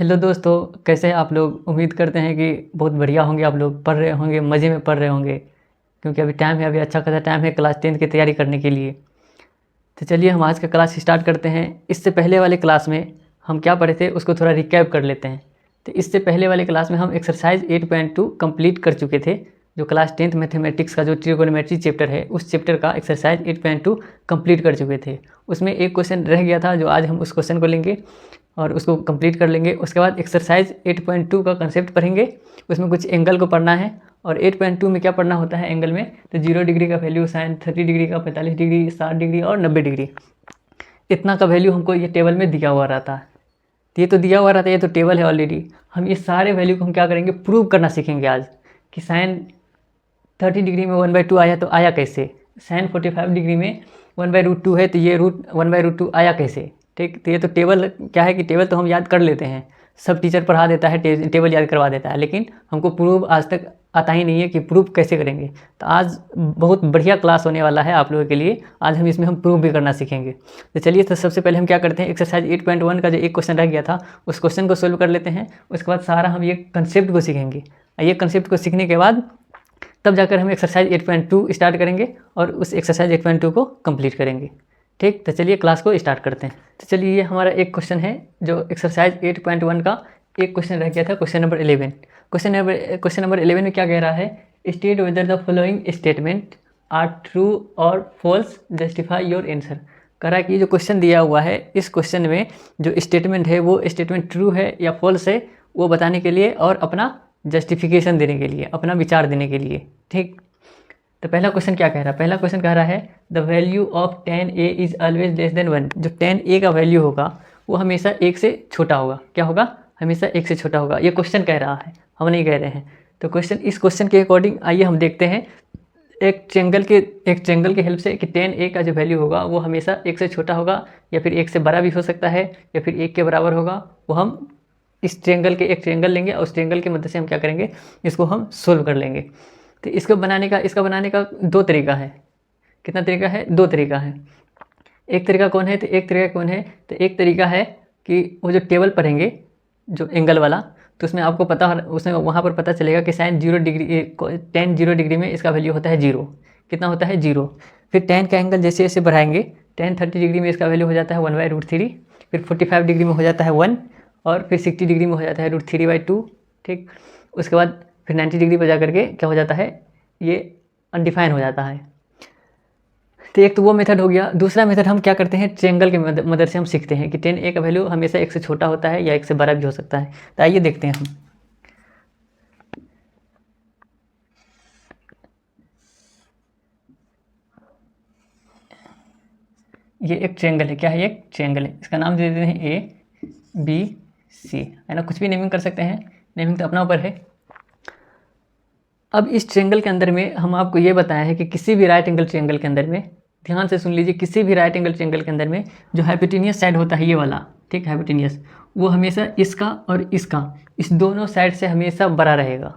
Hello दोस्तों, कैसे हैं आप लोग। उम्मीद करते हैं कि बहुत बढ़िया होंगे। आप लोग पढ़ रहे होंगे, मज़े में पढ़ रहे होंगे, क्योंकि अभी टाइम है, अभी अच्छा खासा टाइम है क्लास 10th की तैयारी करने के लिए। तो चलिए हम आज का क्लास स्टार्ट करते हैं। इससे पहले वाले क्लास में हम क्या पढ़े थे उसको थोड़ा रिकैप कर लेते हैं। तो इससे पहले वाले क्लास में हम एक्सरसाइज 8.2 कंप्लीट कर चुके थे। जो क्लास 10th मैथमेटिक्स का जो ट्रिगोनोमेट्री चैप्टर है, उस चैप्टर का एक्सरसाइज 8.2 कंप्लीट कर चुके थे। उसमें एक क्वेश्चन रह गया था, जो आज हम उस क्वेश्चन को लेंगे और उसको कंप्लीट कर लेंगे। उसके बाद एक्सरसाइज 8.2 का कंसेप्ट पढ़ेंगे। उसमें कुछ एंगल को पढ़ना है, और 8.2 में क्या पढ़ना होता है एंगल में, तो 0 डिग्री का वैल्यू, साइन 30 डिग्री का, 45 डिग्री, 60 डिग्री और 90 डिग्री, इतना का वैल्यू हमको ये टेबल में दिया हुआ रहता है। ये तो दिया हुआ रहता है, ये तो टेबल है ऑलरेडी। हम ये सारे वैल्यू को हम क्या करेंगे, प्रूव करना सीखेंगे आज, कि साइन 30 डिग्री में 1/2 आया तो आया कैसे, साइन 45 डिग्री में 1/√2 है तो ये रूट 1/√2 आया कैसे। ठीक, तो ये तो टेबल क्या है कि टेबल तो हम याद कर लेते हैं, सब टीचर पढ़ा देता है, टेबल याद करवा देता है, लेकिन हमको प्रूव आज तक आता ही नहीं है कि प्रूव कैसे करेंगे। तो आज बहुत बढ़िया क्लास होने वाला है आप लोगों के लिए। आज हम इसमें प्रूव भी करना सीखेंगे। तो चलिए, तो सबसे पहले हम क्या करते हैं, एक्सरसाइज 8.1 का जो एक क्वेश्चन रह गया था उस क्वेश्चन को सोल्व कर लेते हैं। उसके बाद सारा हम ये कंसेप्ट को सीखेंगे। ये कंसेप्ट को सीखने के बाद तब जाकर हम एक्सरसाइज 8.2 स्टार्ट करेंगे और उस एक्सरसाइज 8.2 को कंप्लीट करेंगे। ठीक, तो चलिए क्लास को स्टार्ट करते हैं। तो चलिए, ये हमारा एक क्वेश्चन है जो एक्सरसाइज 8.1 का एक क्वेश्चन रह गया था, क्वेश्चन नंबर 11। क्वेश्चन नंबर 11 में क्या कह रहा है, state whether the following statement are true or false, justify your answer. कह रहा है कि जो क्वेश्चन दिया हुआ है, इस क्वेश्चन में जो स्टेटमेंट है वो स्टेटमेंट ट्रू है या फॉल्स है, वो बताने के लिए और अपना जस्टिफिकेशन देने के लिए, अपना विचार देने के लिए। ठीक, तो पहला क्वेश्चन क्या कह रहा है, पहला क्वेश्चन कह रहा है the value of tan a is always less than 1। जो tan a का वैल्यू होगा वो हमेशा 1 से छोटा होगा। क्या होगा, हमेशा 1 से छोटा होगा। ये क्वेश्चन कह रहा है, हम नहीं कह रहे हैं। तो इस क्वेश्चन के अकॉर्डिंग आइए हम देखते हैं एक ट्रेंगल के हेल्प से कि tan a का जो वैल्यू होगा वो हमेशा 1 से छोटा होगा, या फिर 1 से बड़ा भी हो सकता है, या फिर 1 के बराबर होगा। वो हम इस ट्रेंगल के एक ट्रेंगल लेंगे और उस ट्रेंगल की मदद से हम क्या करेंगे, इसको हम सोल्व कर लेंगे। तो इसका बनाने का दो तरीका है। कितना तरीका है, दो तरीका है। एक तरीका कौन है, तो एक तरीका है कि वो जो टेबल पढ़ेंगे जो एंगल वाला, तो उसमें आपको उसमें वहाँ पर पता चलेगा कि साइन 0 डिग्री, tan 0 डिग्री में इसका वैल्यू होता है 0। कितना होता है, 0। फिर tan का एंगल जैसे जैसे बढ़ाएंगे, tan 30 डिग्री में इसका वैल्यू हो जाता है 1/√3, फिर 45 डिग्री में हो जाता है 1, और फिर 60 डिग्री में हो जाता है √3/2। ठीक, उसके बाद फिर 90 डिग्री पर जा करके क्या हो जाता है, ये अनडिफाइन हो जाता है। तो एक तो वो मेथड हो गया। दूसरा मेथड हम क्या करते हैं, ट्रेंगल की मदद से हम सीखते हैं कि tan a का वैल्यू हमेशा 1 से छोटा होता है या 1 से बड़ा भी हो सकता है। तो आइए देखते हैं हम। ये एक ट्रेंगल है, क्या है, एक ट्रेंगल है। इसका नाम दे देते हैं ABC, है ना। कुछ भी नेमिंग कर सकते हैं, नेमिंग तो अपना ऊपर है। अब इस ट्रेंगल के अंदर में हम आपको ये बताया है कि किसी भी राइट एंगल ट्रेंगल के अंदर में, ध्यान से सुन लीजिए, किसी भी राइट एंगल ट्रेंगल के अंदर में जो हाइपोटेनियस साइड होता है, ये वाला, ठीक, हाइपोटेनियस, वो हमेशा इसका और इसका, इस दोनों साइड से हमेशा बड़ा रहेगा।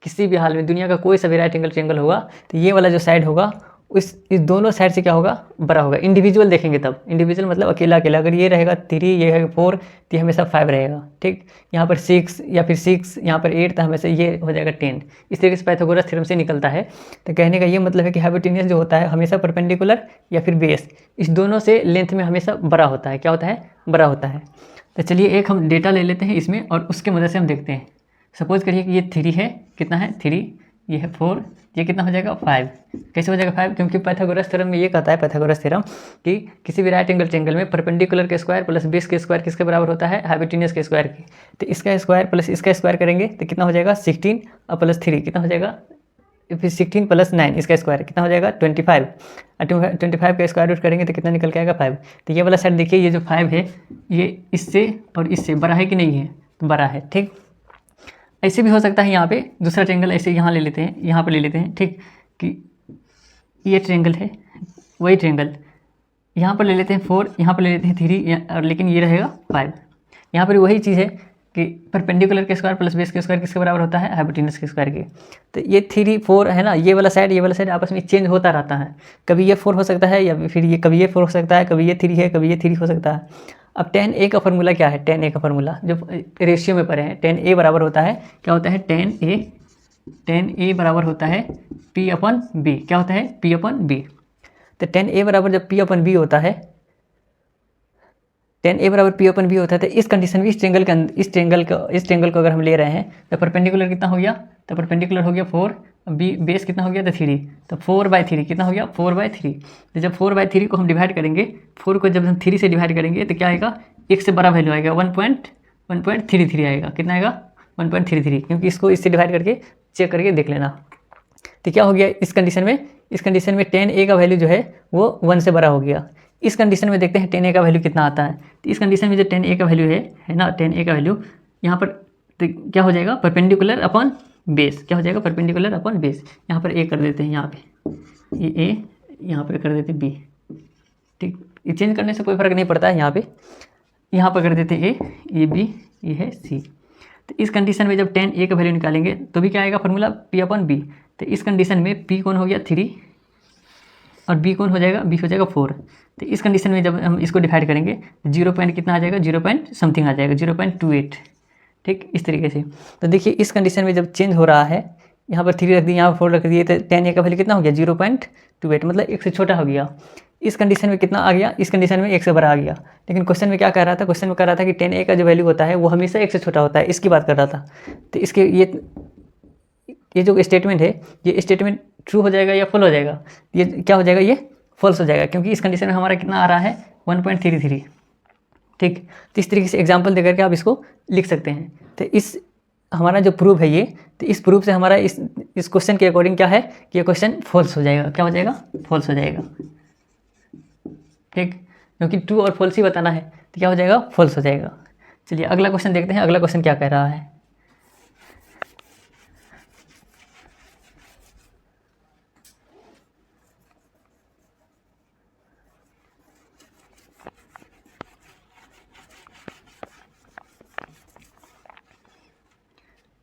किसी भी हाल में दुनिया का कोई सा भी राइट एंगल ट्रेंगल होगा तो ये वाला जो साइड होगा इस दोनों साइड से क्या होगा, बड़ा होगा। इंडिविजुअल देखेंगे तब, इंडिविजुअल मतलब अकेला अकेला, अगर ये रहेगा 3, ये है 4, तो ये हमेशा 5 रहेगा। ठीक, यहाँ पर 6 या फिर 6, यहाँ पर 8, तो हमेशा ये हो जाएगा 10। इस तरीके से पाइथागोरस थ्योरम से निकलता है। तो कहने का ये मतलब है कि हाइपोटेन्यूस जो होता है हमेशा परपेंडिकुलर या फिर बेस, इस दोनों से लेंथ में हमेशा बड़ा होता है। क्या होता है, बड़ा होता है। तो चलिए एक हम डेटा ले लेते हैं इसमें और उसके मदद से हम देखते हैं। सपोज करिए कि ये 3 है, कितना है 3, ये है 4, ये कितना हो जाएगा 5। कैसे हो जाएगा 5, क्योंकि पाइथागोरस थ्योरम में ये कहता है, पाइथागोरस थ्योरम, कि किसी भी राइट एंगल ट्रेंगल में परपेंडिकुलर के स्क्वायर प्लस बेस के स्क्वायर किसके बराबर होता है, हाइपोटेन्यूस के स्क्वायर के। तो इसका स्क्वायर प्लस इसका स्क्वायर करेंगे तो कितना हो जाएगा 16 और प्लस 3 कितना हो जाएगा, फिर 16 + 9 इसका स्क्वायर कितना हो जाएगा 25, और 25 का स्क्वायर रूट करेंगे तो कितना निकल के आएगा 5। तो ये वाला साइड देखिए, ये जो 5 है ये इससे और इससे बड़ा है कि नहीं है, तो बड़ा है। ठीक, ऐसे भी हो सकता है। यहाँ पे दूसरा ट्रेंगल ऐसे यहाँ ले लेते हैं, यहाँ पर ले लेते हैं। ठीक, कि ये ट्रेंगल है, वही ट्रेंगल यहाँ पर ले लेते हैं 4, यहाँ पर ले लेते हैं 3, और लेकिन ये रहेगा 5। यहाँ पर वही चीज़ है, कि परपेंडिकुलर के स्क्वायर प्लस बेस के स्क्वायर किसके बराबर होता है, हाइपोटेनस के स्क्वायर के। तो ये 3 4 है ना, ये वाला साइड आपस में चेंज होता रहता है, कभी ये 4 हो सकता है या फिर ये कभी ये 4 हो सकता है, कभी ये 3 है, कभी ये 3 हो सकता है। अब tan a का फॉर्मूला क्या है, tan a का फॉर्मूला जो रेशियो में पढ़े हैं, tan a बराबर होता है, क्या होता है, tan a बराबर होता है P/B। क्या होता है, P/B। तो tan a बराबर जब P/B होता है, tan a बराबर P/B होता है, तो इस कंडीशन में इस ट्रेंगल को अगर हम ले रहे हैं तो परपेंडिकुलर कितना हो गया, तो परपेंडिकुलर हो गया 4, बी बेस कितना हो गया, तो 3, तो 4/3 कितना हो गया, 4/3। तो जब 4/3 को हम डिवाइड करेंगे, 4 को जब हम 3 से डिवाइड करेंगे तो क्या आएगा, 1 से बड़ा वैल्यू आएगा, 1.33 आएगा। कितना आएगा, 1.33, क्योंकि इसको इससे डिवाइड करके चेक करके देख लेना। तो क्या हो गया इस कंडीशन में tan a का वैल्यू जो है वो 1 से बड़ा हो गया। इस कंडीशन में देखते हैं tan a का वैल्यू कितना आता है। तो इस कंडीशन में जो tan a का वैल्यू है ना, tan a का वैल्यू यहाँ पर तो क्या हो जाएगा, परपेंडिकुलर अपॉन बेस। क्या हो जाएगा, परपेंडिकुलर अपॉन बेस। यहाँ पर a कर देते हैं, यहाँ पे ये a, यहाँ पर कर देते b। ठीक, ये चेंज करने से कोई फ़र्क नहीं पड़ता है। यहाँ पर कर देते a, ये b, ये है c। तो इस कंडीशन में जब tan a का वैल्यू निकालेंगे तो भी क्या आएगा फॉर्मूला, P/B। तो इस कंडीशन में p कौन हो गया 3 और b कौन हो जाएगा, b हो जाएगा 4। तो इस कंडीशन में जब हम इसको डिवाइड करेंगे 0 पॉइंट कितना आ जाएगा, 0 पॉइंट समथिंग आ जाएगा, 0.28। ठीक, इस तरीके से। तो देखिए इस कंडीशन में जब चेंज हो रहा है, यहाँ पर 3 रख दिए, यहाँ पर 4 रख दिए, तो tan a का वैल्यू कितना हो गया, 0.28, मतलब 1 से छोटा हो गया। इस कंडीशन में कितना आ गया, इस कंडीशन में 1 से बड़ा आ गया। लेकिन क्वेश्चन में क्या कह रहा था, क्वेश्चन में कह रहा था कि tan a का जो वैल्यू होता है वो हमेशा 1 से छोटा होता है, इसकी बात कर रहा था। तो इसके ये जो स्टेटमेंट है, ये स्टेटमेंट ट्रू हो जाएगा या फॉल हो जाएगा, ये क्या हो जाएगा, ये फॉल्स हो जाएगा, क्योंकि इस कंडीशन में हमारा कितना आ रहा है, 1.33। ठीक, तो इस तरीके से एग्जांपल देकर के आप इसको लिख सकते हैं। तो इस हमारा जो प्रूफ है ये, तो इस प्रूफ से हमारा इस क्वेश्चन के अकॉर्डिंग क्या है कि ये क्वेश्चन फॉल्स हो जाएगा। क्या हो जाएगा, फॉल्स हो जाएगा। ठीक, क्योंकि ट्रू और फॉल्स ही बताना है, तो क्या हो जाएगा, फॉल्स हो जाएगा। चलिए अगला क्वेश्चन देखते हैं, अगला क्वेश्चन क्या कह रहा है।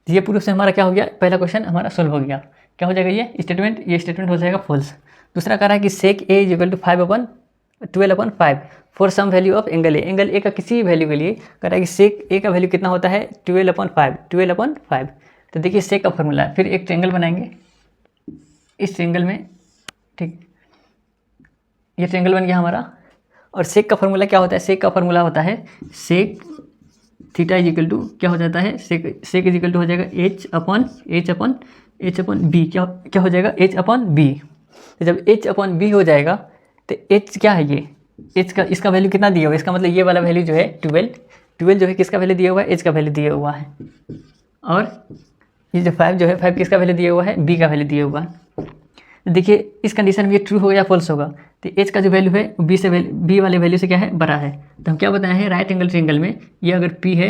ये प्रूफ से हमारा क्या हो गया, पहला क्वेश्चन हमारा सोल्व हो गया। क्या हो जाएगा, ये स्टेटमेंट हो जाएगा फॉल्स। दूसरा कह रहा है कि sec a = 5/12/5 for some value of angle A. Angle A का किसी वैल्यू के लिए कह रहा है कि सेक a का वैल्यू कितना होता है, 12/5। तो देखिए सेक का फॉर्मूला है, फिर एक ट्रेंगल बनाएंगे इस ट्रेंगल में। ठीक, ये ट्रेंगल बन गया हमारा। और सेक का फॉर्मूला क्या होता है, सेक का फॉर्मूला होता है सेक थीटा = क्या हो जाता है, सेक = हो जाएगा h/b। क्या हो जाएगा, h/b। तो जब h/b हो जाएगा तो h क्या है, ये h का इसका वैल्यू कितना दिया हुआ है, इसका मतलब ये वाला वैल्यू जो है 12 जो है किसका वैल्यू दिया हुआ है, h का वैल्यू दिया हुआ है। और ये जो 5 जो है 5 किसका वैल्यू दिया हुआ है, b का वैल्यू दिया हुआ है। देखिए इस कंडीशन में ये ट्रू होगा या फॉल्स होगा। तो h का जो वैल्यू है b वाले वैल्यू से क्या है, बड़ा है। तो हम क्या बताए हैं, राइट एंगल ट्रायंगल में ये अगर p है,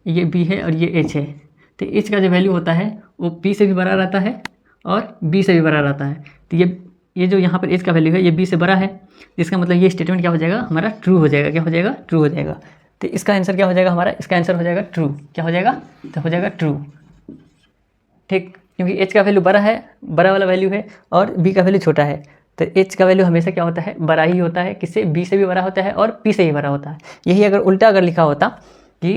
ये b है और ये h है, तो h का जो वैल्यू होता है वो p से भी बड़ा रहता है और b से भी बड़ा रहता है। तो ये जो यहाँ पर h का वैल्यू है ये b से बड़ा है, जिसका मतलब ये स्टेटमेंट क्या हो जाएगा, हमारा ट्रू हो जाएगा। क्या हो जाएगा, ट्रू हो जाएगा। तो इसका आंसर क्या हो जाएगा हमारा, इसका आंसर हो जाएगा ट्रू। क्या हो जाएगा, तो हो जाएगा ट्रू। ठीक, क्योंकि h का वैल्यू बड़ा है, बड़ा वाला वैल्यू है, और b का वैल्यू छोटा है। तो h का वैल्यू हमेशा क्या होता है, बड़ा ही होता है। किससे, b से भी बड़ा होता है और p से भी बड़ा होता है। यही अगर उल्टा अगर लिखा होता कि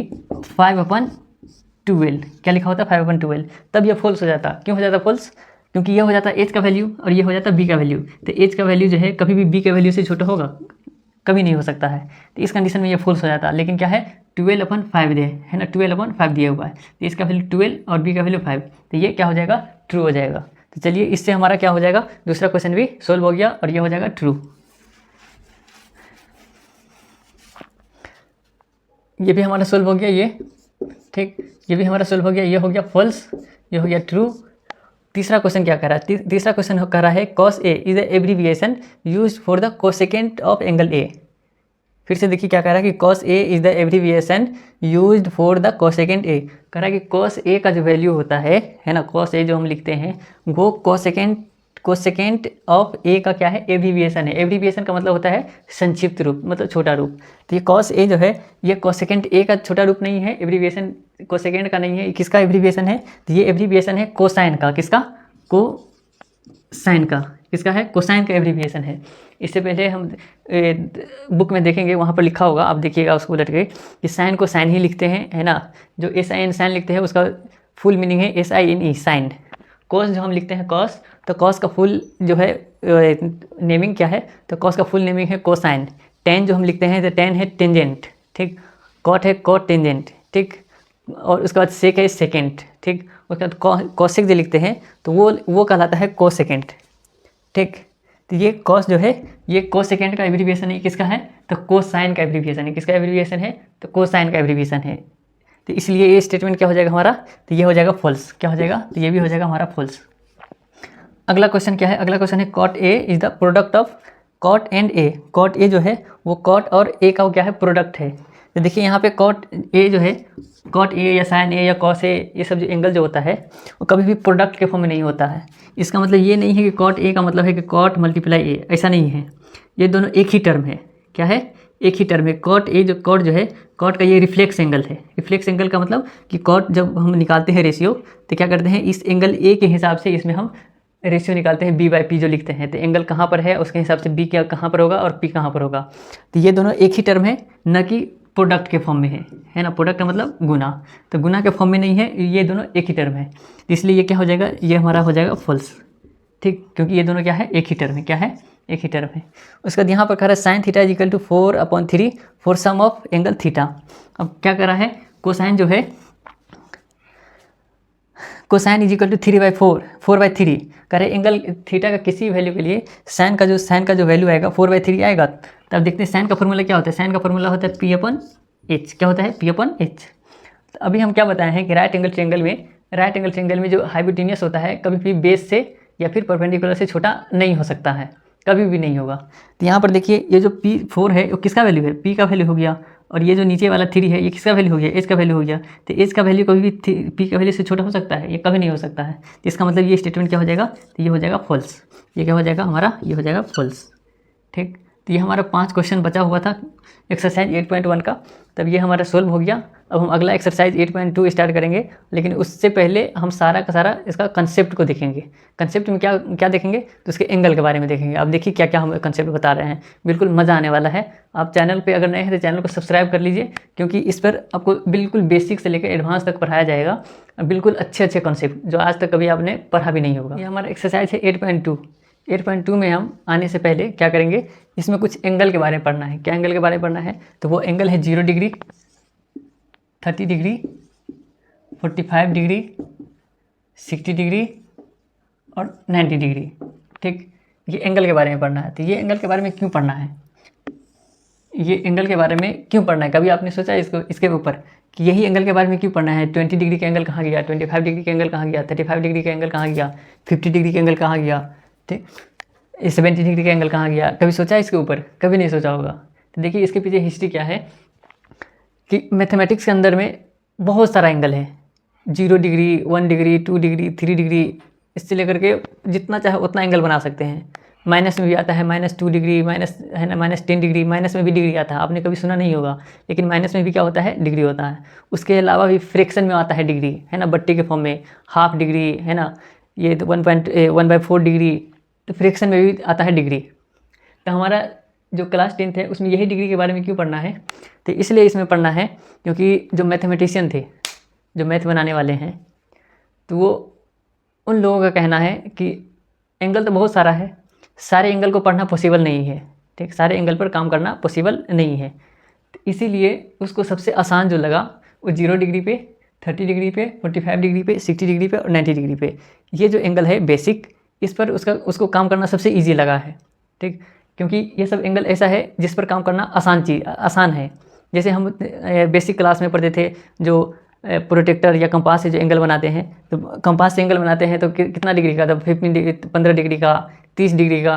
5/12, क्या लिखा होता, 5/12, तब यह फॉल्स हो जाता। क्यों हो जाता फॉल्स, क्योंकि यह हो जाता h का वैल्यू और ये हो जाता b का वैल्यू। तो h का वैल्यू जो है कभी भी b के वैल्यू से छोटा होगा, कभी नहीं हो सकता है। तो इस कंडीशन में ये फॉल्स हो जाता। लेकिन क्या है, 12/5 है ना, 12/5 दिया हुआ है, तो इसका वैल्यू 12 और b का वैल्यू 5, तो ये क्या हो जाएगा, ट्रू हो जाएगा। तो चलिए इससे हमारा क्या हो जाएगा, दूसरा क्वेश्चन भी सोल्व हो गया और ये हो जाएगा ट्रू। ये भी हमारा सोल्व हो गया ये। ठीक, ये भी हमारा सोल्व हो गया, ये हो गया फॉल्स, ये हो गया ट्रू। तीसरा क्वेश्चन क्या कह रहा है, तीसरा क्वेश्चन कह रहा है cos A is the abbreviation used for the cosecant of angle A। फिर से देखिए क्या कह रहा है कि cos A is the abbreviation used for the cosecant A। कह रहा है कि cos A का जो वैल्यू होता है ना, cos A जो हम लिखते हैं वो कोसेकेंट कोसेकेंट ऑफ ए का क्या है, एब्रीविएशन है। एब्रीविएशन का मतलब होता है संक्षिप्त रूप, मतलब छोटा रूप। तो ये कॉस ए जो है ये कोसेकेंट ए का छोटा रूप नहीं है, एब्रीविएशन कोसेकेंट का नहीं है। किसका एब्रीविएशन है, तो ये एब्रीविएशन है कोसाइन का। किसका, कोसाइन का। किसका है, कोसाइन का एब्रीविएशन है। इससे पहले हम बुक में देखेंगे, वहाँ पर लिखा होगा, आप देखिएगा उसको उलट के, कि साइन को साइन ही लिखते हैं, है ना। जो SIN साइन लिखते हैं उसका फुल मीनिंग है SINE साइन। कॉस जो हम लिखते हैं कॉस, तो कॉस का फुल जो है नेमिंग क्या है, तो कॉस का फुल नेमिंग है कोसाइन। टेन जो हम लिखते हैं तो टेन है टेंजेंट, ठीक। कॉट है कॉट टेंजेंट, ठीक। और उसके बाद सेक है सेकेंड, ठीक। उसके बाद कॉसेक जो लिखते हैं तो वो कहलाता है कोसेकेंट, ठीक। तो ये कॉस जो है ये कोसेकेंट का एब्रीविएशन है। किसका है, तो कोसाइन का एब्रीविएशन है। किसका एब्रीविएशन है, तो कोसाइन का एब्रीविएशन है। तो इसलिए ये स्टेटमेंट क्या हो जाएगा हमारा, तो ये हो जाएगा फॉल्स। क्या हो जाएगा, तो ये भी हो जाएगा हमारा फॉल्स। अगला क्वेश्चन क्या है, अगला क्वेश्चन है cot A is the product of cot and A. Cot A जो है वो कॉट और ए का वो क्या है, प्रोडक्ट है। तो देखिए यहाँ पे कॉट ए जो है, कॉट ए या साइन ए या कॉस ए, ये सब जो एंगल जो होता है वो कभी भी प्रोडक्ट के फॉर्म में नहीं होता है। इसका मतलब ये नहीं है कि कॉट ए का मतलब है कि कॉट मल्टीप्लाई ए, ऐसा नहीं है। ये दोनों एक ही टर्म है। क्या है, एक ही टर्म है। कॉट ए जो कॉट जो है, कॉट का ये रिफ्लेक्स एंगल है। रिफ्लेक्स एंगल का मतलब कि कॉट जब हम निकालते हैं रेशियो, तो क्या करते हैं, इस एंगल ए के हिसाब से इसमें हम रेशियो निकालते हैं, B/P जो लिखते हैं। तो एंगल कहाँ पर है उसके हिसाब से B क्या कहाँ पर होगा और P कहाँ पर होगा। तो ये दोनों एक ही टर्म है, न कि प्रोडक्ट के फॉर्म में है ना। प्रोडक्ट का मतलब गुना, तो गुना के फॉर्म में नहीं है, ये दोनों एक ही टर्म है। इसलिए ये क्या हो जाएगा, ये हमारा हो जाएगा फॉल्स, ठीक। क्योंकि ये दोनों क्या है, एक ही टर्म है। क्या है, एक ही टर्म है। उसके बाद यहाँ पर कह रहा है sine theta is equal to 4/3 for some of angle theta. अब क्या करा है, कोसाइन जो है, कोसाइन इज इक्वल टू 3/4, 4/3 कह रहे एंगल थीटा का किसी वैल्यू के लिए साइन का जो वैल्यू आएगा 4/3 आएगा। तब देखते हैं साइन का फॉर्मूला क्या होता है। साइन का फॉर्मूला होता है P/H। क्या होता है, P/H। तो अभी हम क्या बताए हैं कि राइट एंगल ट्रायंगल में जो हाइपोटेन्यूस होता है कभी भी बेस से या फिर परपेंडिकुलर से छोटा नहीं हो सकता है, कभी भी नहीं होगा। तो यहाँ पर देखिए ये जो P4 है वो किसका वैल्यू है, P का वैल्यू हो गया। और ये जो नीचे वाला 3 है ये किसका वैल्यू हो गया, H का वैल्यू हो गया। तो H का वैल्यू कभी भी P का वैल्यू से छोटा हो सकता है, ये कभी नहीं हो सकता है। तो इसका मतलब ये स्टेटमेंट क्या हो जाएगा, तो ये हो जाएगा फॉल्स। ये क्या हो जाएगा हमारा, ये हो जाएगा फॉल्स, ठीक। तो ये हमारा 5 क्वेश्चन बचा हुआ था एक्सरसाइज 8.1 का। तब ये हमारा सोल्व हो गया। अब हम अगला एक्सरसाइज 8.2 स्टार्ट करेंगे, लेकिन उससे पहले हम सारा का सारा इसका कंसेप्ट को देखेंगे। कंसेप्ट में क्या क्या देखेंगे, तो उसके एंगल के बारे में देखेंगे। अब देखिए क्या क्या हम कंसेप्ट बता रहे हैं, बिल्कुल मज़ा आने वाला है। आप चैनल पे अगर नए हैं तो चैनल को सब्सक्राइब कर लीजिए, क्योंकि इस पर आपको बिल्कुल बेसिक से लेकर एडवांस तक पढ़ाया जाएगा। बिल्कुल अच्छे अच्छे कॉन्सेप्ट जो आज तक कभी आपने पढ़ा भी नहीं होगा। ये हमारा एक्सरसाइज है 8.2 में हम आने से पहले क्या करेंगे, इसमें कुछ एंगल के बारे में पढ़ना है। क्या एंगल के बारे में पढ़ना है, तो वो एंगल है 0 डिग्री, 30 डिग्री, 45 डिग्री, 60 डिग्री और 90 डिग्री, ठीक। ये एंगल के बारे में पढ़ना है। तो ये एंगल के बारे में क्यों पढ़ना है, ये एंगल के बारे में क्यों पढ़ना है, कभी आपने सोचा इसके ऊपर कि यही एंगल के बारे में क्यों पढ़ना है। 20 डिग्री का एंगल कहाँ गया, 25 डिग्री का एंगल कहाँ गया, 35 डिग्री का एंगल कहाँ गया, 50 डिग्री का एंगल कहाँ गया, ठीक। 70 डिग्री का एंगल कहाँ गया, कभी सोचा इसके ऊपर, कभी नहीं सोचा होगा। तो देखिए इसके पीछे हिस्ट्री क्या है कि मैथमेटिक्स के अंदर में बहुत सारा एंगल है। 0 डिग्री, 1 डिग्री, 2 डिग्री, 3 डिग्री, इससे लेकर के जितना चाहे उतना एंगल बना सकते हैं। माइनस में भी आता है, -2 डिग्री, माइनस है ना, -10 डिग्री, माइनस में भी डिग्री आता है। आपने कभी सुना नहीं होगा, लेकिन माइनस में भी क्या होता है, डिग्री होता है। उसके अलावा भी फ्रैक्शन में आता है डिग्री, है ना, बट्टी के फॉर्म में, हाफ डिग्री, है ना, ये 1/4 डिग्री, तो फ्रैक्शन में भी आता है डिग्री। तो हमारा जो क्लास 10th है उसमें यही डिग्री के बारे में क्यों पढ़ना है, तो इसलिए इसमें पढ़ना है क्योंकि जो मैथमेटिशियन थे, जो मैथ बनाने वाले हैं, तो वो उन लोगों का कहना है कि एंगल तो बहुत सारा है, सारे एंगल को पढ़ना पॉसिबल नहीं है, ठीक। सारे एंगल पर काम करना पॉसिबल नहीं है। तो इसीलिए उसको सबसे आसान जो लगा वो 0 डिग्री पे, 30 डिग्री पे, 45 डिग्री पे, 60 डिग्री पे और 90 डिग्री पे, ये जो एंगल है बेसिक, इस पर उसको काम करना सबसे ईजी लगा है, ठीक। क्योंकि ये सब एंगल ऐसा है जिस पर काम करना आसान है। जैसे हम बेसिक क्लास में पढ़ते थे, जो प्रोटेक्टर या कंपास से जो एंगल बनाते हैं, तो कंपास से एंगल बनाते हैं तो कितना डिग्री का, तो 15 डिग्री का, 30 डिग्री का,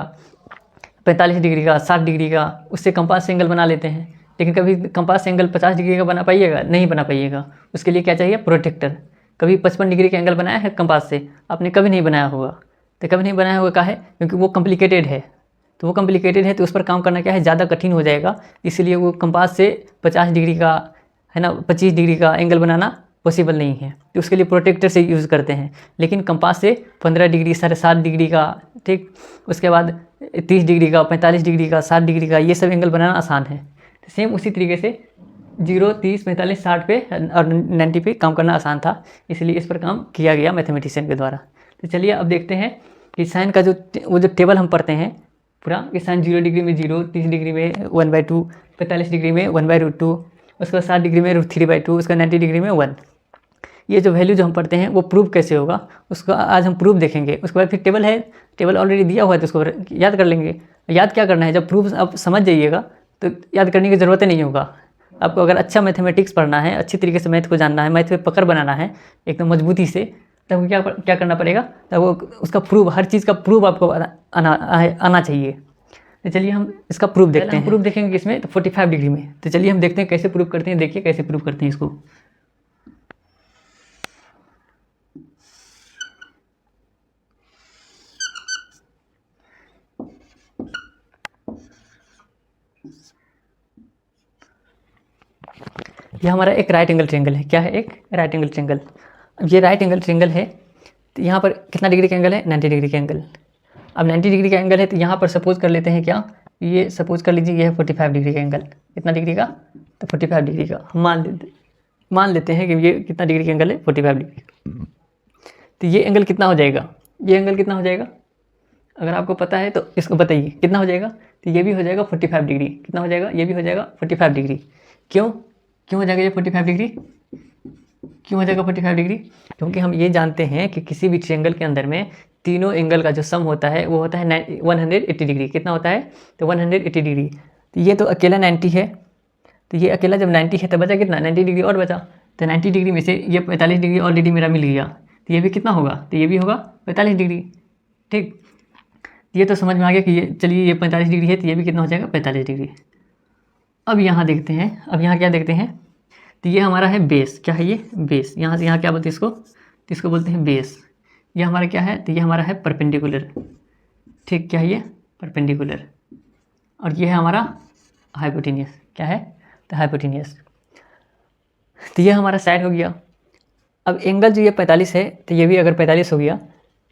45 डिग्री का, 60 डिग्री का, उससे कंपास से एंगल बना लेते हैं। लेकिन कभी कंपास से एंगल 50 डिग्री का बना पाइएगा, नहीं बना पाइएगा। उसके लिए क्या चाहिए, प्रोटेक्टर। कभी 55 डिग्री का एंगल बनाया है कंपास से, आपने कभी नहीं बनाया होगा। तो कभी नहीं बनाया हुआ का है क्योंकि वो कॉम्प्लिकेटेड है। तो वो कॉम्प्लिकेटेड है तो उस पर काम करना क्या है, ज़्यादा कठिन हो जाएगा। इसलिए वो कंपास से 50 डिग्री का है ना 25 डिग्री का एंगल बनाना पॉसिबल नहीं है, तो उसके लिए प्रोटेक्टर से यूज़ करते हैं। लेकिन कंपास से 15 डिग्री 7.5 डिग्री का, ठीक, उसके बाद 30 डिग्री का, 45 डिग्री का, 60 डिग्री का, ये सब एंगल बनाना आसान है। तो सेम उसी तरीके से 0, 30, 45, 60 पे और 90 पे काम करना आसान था, इसलिए इस पर काम किया गया मैथमेटिशियन के द्वारा। तो चलिए अब देखते हैं कि साइन का वो जो टेबल हम पढ़ते हैं पूरा, कि साइन 0 डिग्री में 0, 30 डिग्री में 1/2, 45 डिग्री में 1/√2, उसके बाद 60 डिग्री में √3/2, उसका 90 डिग्री में 1। ये जो वैल्यू जो हम पढ़ते हैं वो प्रूव कैसे होगा, उसका आज हम प्रूफ देखेंगे। उसके बाद फिर टेबल है, टेबल ऑलरेडी दिया हुआ है तो उसको याद कर लेंगे। याद क्या करना है, जब प्रूफ आप समझ जाइएगा तो याद करने की ज़रूरत ही नहीं होगा। आपको अगर अच्छा मैथमेटिक्स पढ़ना है, अच्छी तरीके से मैथ को जानना है, मैथ पे पकड़ बनाना है एकदम मजबूती से, तब क्या करना पड़ेगा, तब वो उसका प्रूफ, हर चीज़ का प्रूफ आपको आना चाहिए। तो चलिए हम इसका प्रूफ देखते हैं। प्रूफ देखेंगे किसमें, तो 45 डिग्री में। तो चलिए हम देखते हैं कैसे प्रूफ करते हैं। देखिए कैसे प्रूफ करते हैं इसको। ये हमारा एक राइट एंगल ट्रायंगल है। क्या है, एक राइट एंगल ट्रायंगल। अब ये राइट एंगल ट्रायंगल है तो यहाँ पर कितना डिग्री का एंगल है, 90 डिग्री का एंगल। अब 90 डिग्री का एंगल है तो यहाँ पर सपोज कर लेते हैं क्या, ये सपोज कर लीजिए ये है 45 डिग्री का एंगल। कितना डिग्री का, तो 45 डिग्री का। हम मान लेते हैं कि ये कितना डिग्री का एंगल है, 45 डिग्री। तो ये एंगल कितना हो जाएगा, ये एंगल कितना हो जाएगा, अगर आपको पता है तो इसको बताइए कितना हो जाएगा। तो ये भी हो जाएगा 45 डिग्री। कितना हो जाएगा, ये भी हो जाएगा 45 डिग्री। क्यों हो जाएगा ये 45 डिग्री, क्यों हो जाएगा 45 डिग्री, क्योंकि हम ये जानते हैं कि किसी भी ट्रायंगल के अंदर में तीनों एंगल का जो सम होता है वो होता है 180 डिग्री। कितना होता है, तो 180 डिग्री। तो ये तो अकेला 90 है, तो ये अकेला जब 90 है तो बचा कितना, 90 डिग्री और बचा। तो 90 डिग्री में से ये 45 डिग्री ऑलरेडी मेरा मिल गया, तो ये भी कितना होगा, तो ये भी होगा 45 डिग्री। ठीक, ये तो समझ में आ गया कि ये, चलिए ये 45 डिग्री है तो ये भी कितना हो जाएगा, 45 डिग्री। अब यहाँ देखते हैं, अब यहाँ क्या देखते हैं, तो ये हमारा है बेस। क्या है ये, बेस। यहाँ से यहाँ क्या बोलते हैं इसको, तो इसको बोलते हैं बेस। ये हमारा क्या है, तो ये हमारा है परपेंडिकुलर। ठीक, क्या है ये, परपेंडिकुलर। और ये है हमारा हाइपोटेन्यूस। क्या है, तो हाइपोटेन्यूस। तो ये हमारा साइड हो गया। अब एंगल जो ये 45 है तो ये भी अगर 45 हो गया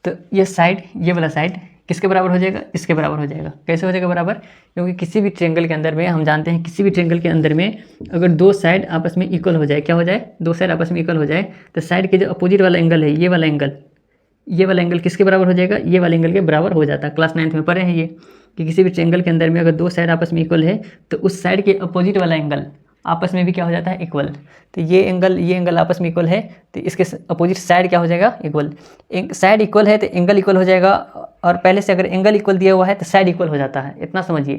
तो ये साइड, ये वाला साइड किसके बराबर हो जाएगा, इसके बराबर हो जाएगा। कैसे हो जाएगा बराबर, क्योंकि किसी भी ट्रायंगल के अंदर में हम जानते हैं, किसी भी ट्रायंगल के अंदर में अगर दो साइड आपस में इक्वल हो जाए, क्या हो जाए, दो साइड आपस में इक्वल हो जाए, तो साइड के जो अपोजिट वाला एंगल है, ये वाला एंगल किसके बराबर हो जाएगा, ये वाले एंगल के बराबर हो जाता है। क्लास 9th में पढ़े हैं ये, कि किसी भी ट्रायंगल के अंदर में अगर दो साइड आपस में इक्वल है तो उस साइड के अपोजिट वाला एंगल आपस में भी क्या हो जाता है, इक्वल। तो ये एंगल आपस में इक्वल है तो इसके अपोजिट साइड क्या हो जाएगा, इक्वल। साइड इक्वल है तो एंगल इक्वल हो जाएगा, और पहले से अगर एंगल इक्वल दिया हुआ है तो साइड इक्वल हो जाता है। इतना समझिए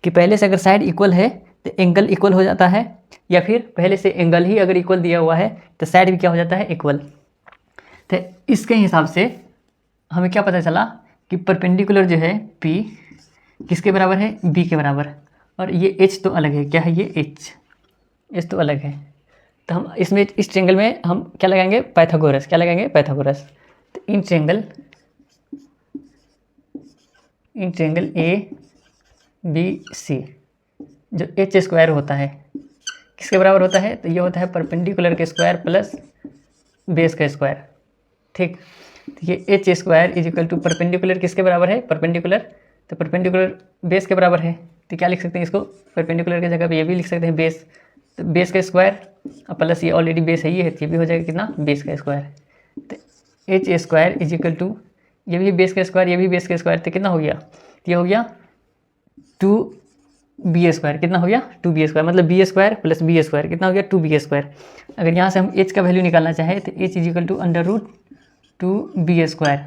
कि पहले से अगर साइड इक्वल है तो एंगल इक्वल हो जाता है, या फिर पहले से एंगल ही अगर इक्वल दिया हुआ है तो साइड भी क्या हो जाता है, इक्वल। तो इसके हिसाब से हमें क्या पता चला कि परपेंडिकुलर जो है P किसके बराबर है, B के बराबर। और ये H तो अलग है। क्या है ये, H तो अलग है। तो हम इसमें इस ट्रायंगल में हम क्या लगाएंगे, पाइथागोरस। क्या लगाएंगे, पाइथागोरस। तो इन ट्रायंगल ABC जो H² होता है किसके बराबर होता है, तो ये होता है परपेंडिकुलर के स्क्वायर प्लस बेस का स्क्वायर। ठीक, तो ये H² इजिकल टू परपेंडिकुलर किसके बराबर है, परपेंडिकुलर, तो परपेंडिकुलर बेस के बराबर है। तो क्या लिख सकते हैं इसको, परपेंडिकुलर की जगह पे ये भी लिख सकते हैं बेस, तो बेस का स्क्वायर और प्लस ये ऑलरेडी बेस है, ये भी हो जाएगा कितना, बेस का स्क्वायर। तो H² इजिकल टू ये भी बेस का स्क्वायर, ये भी बेस का स्क्वायर, तो कितना हो गया, तो ये हो गया 2B²। कितना हो गया, 2B², मतलब B² प्लस B² कितना हो गया, 2B²। अगर यहाँ से हम H का वैल्यू निकालना चाहें तो H इजिकल टू √2B²,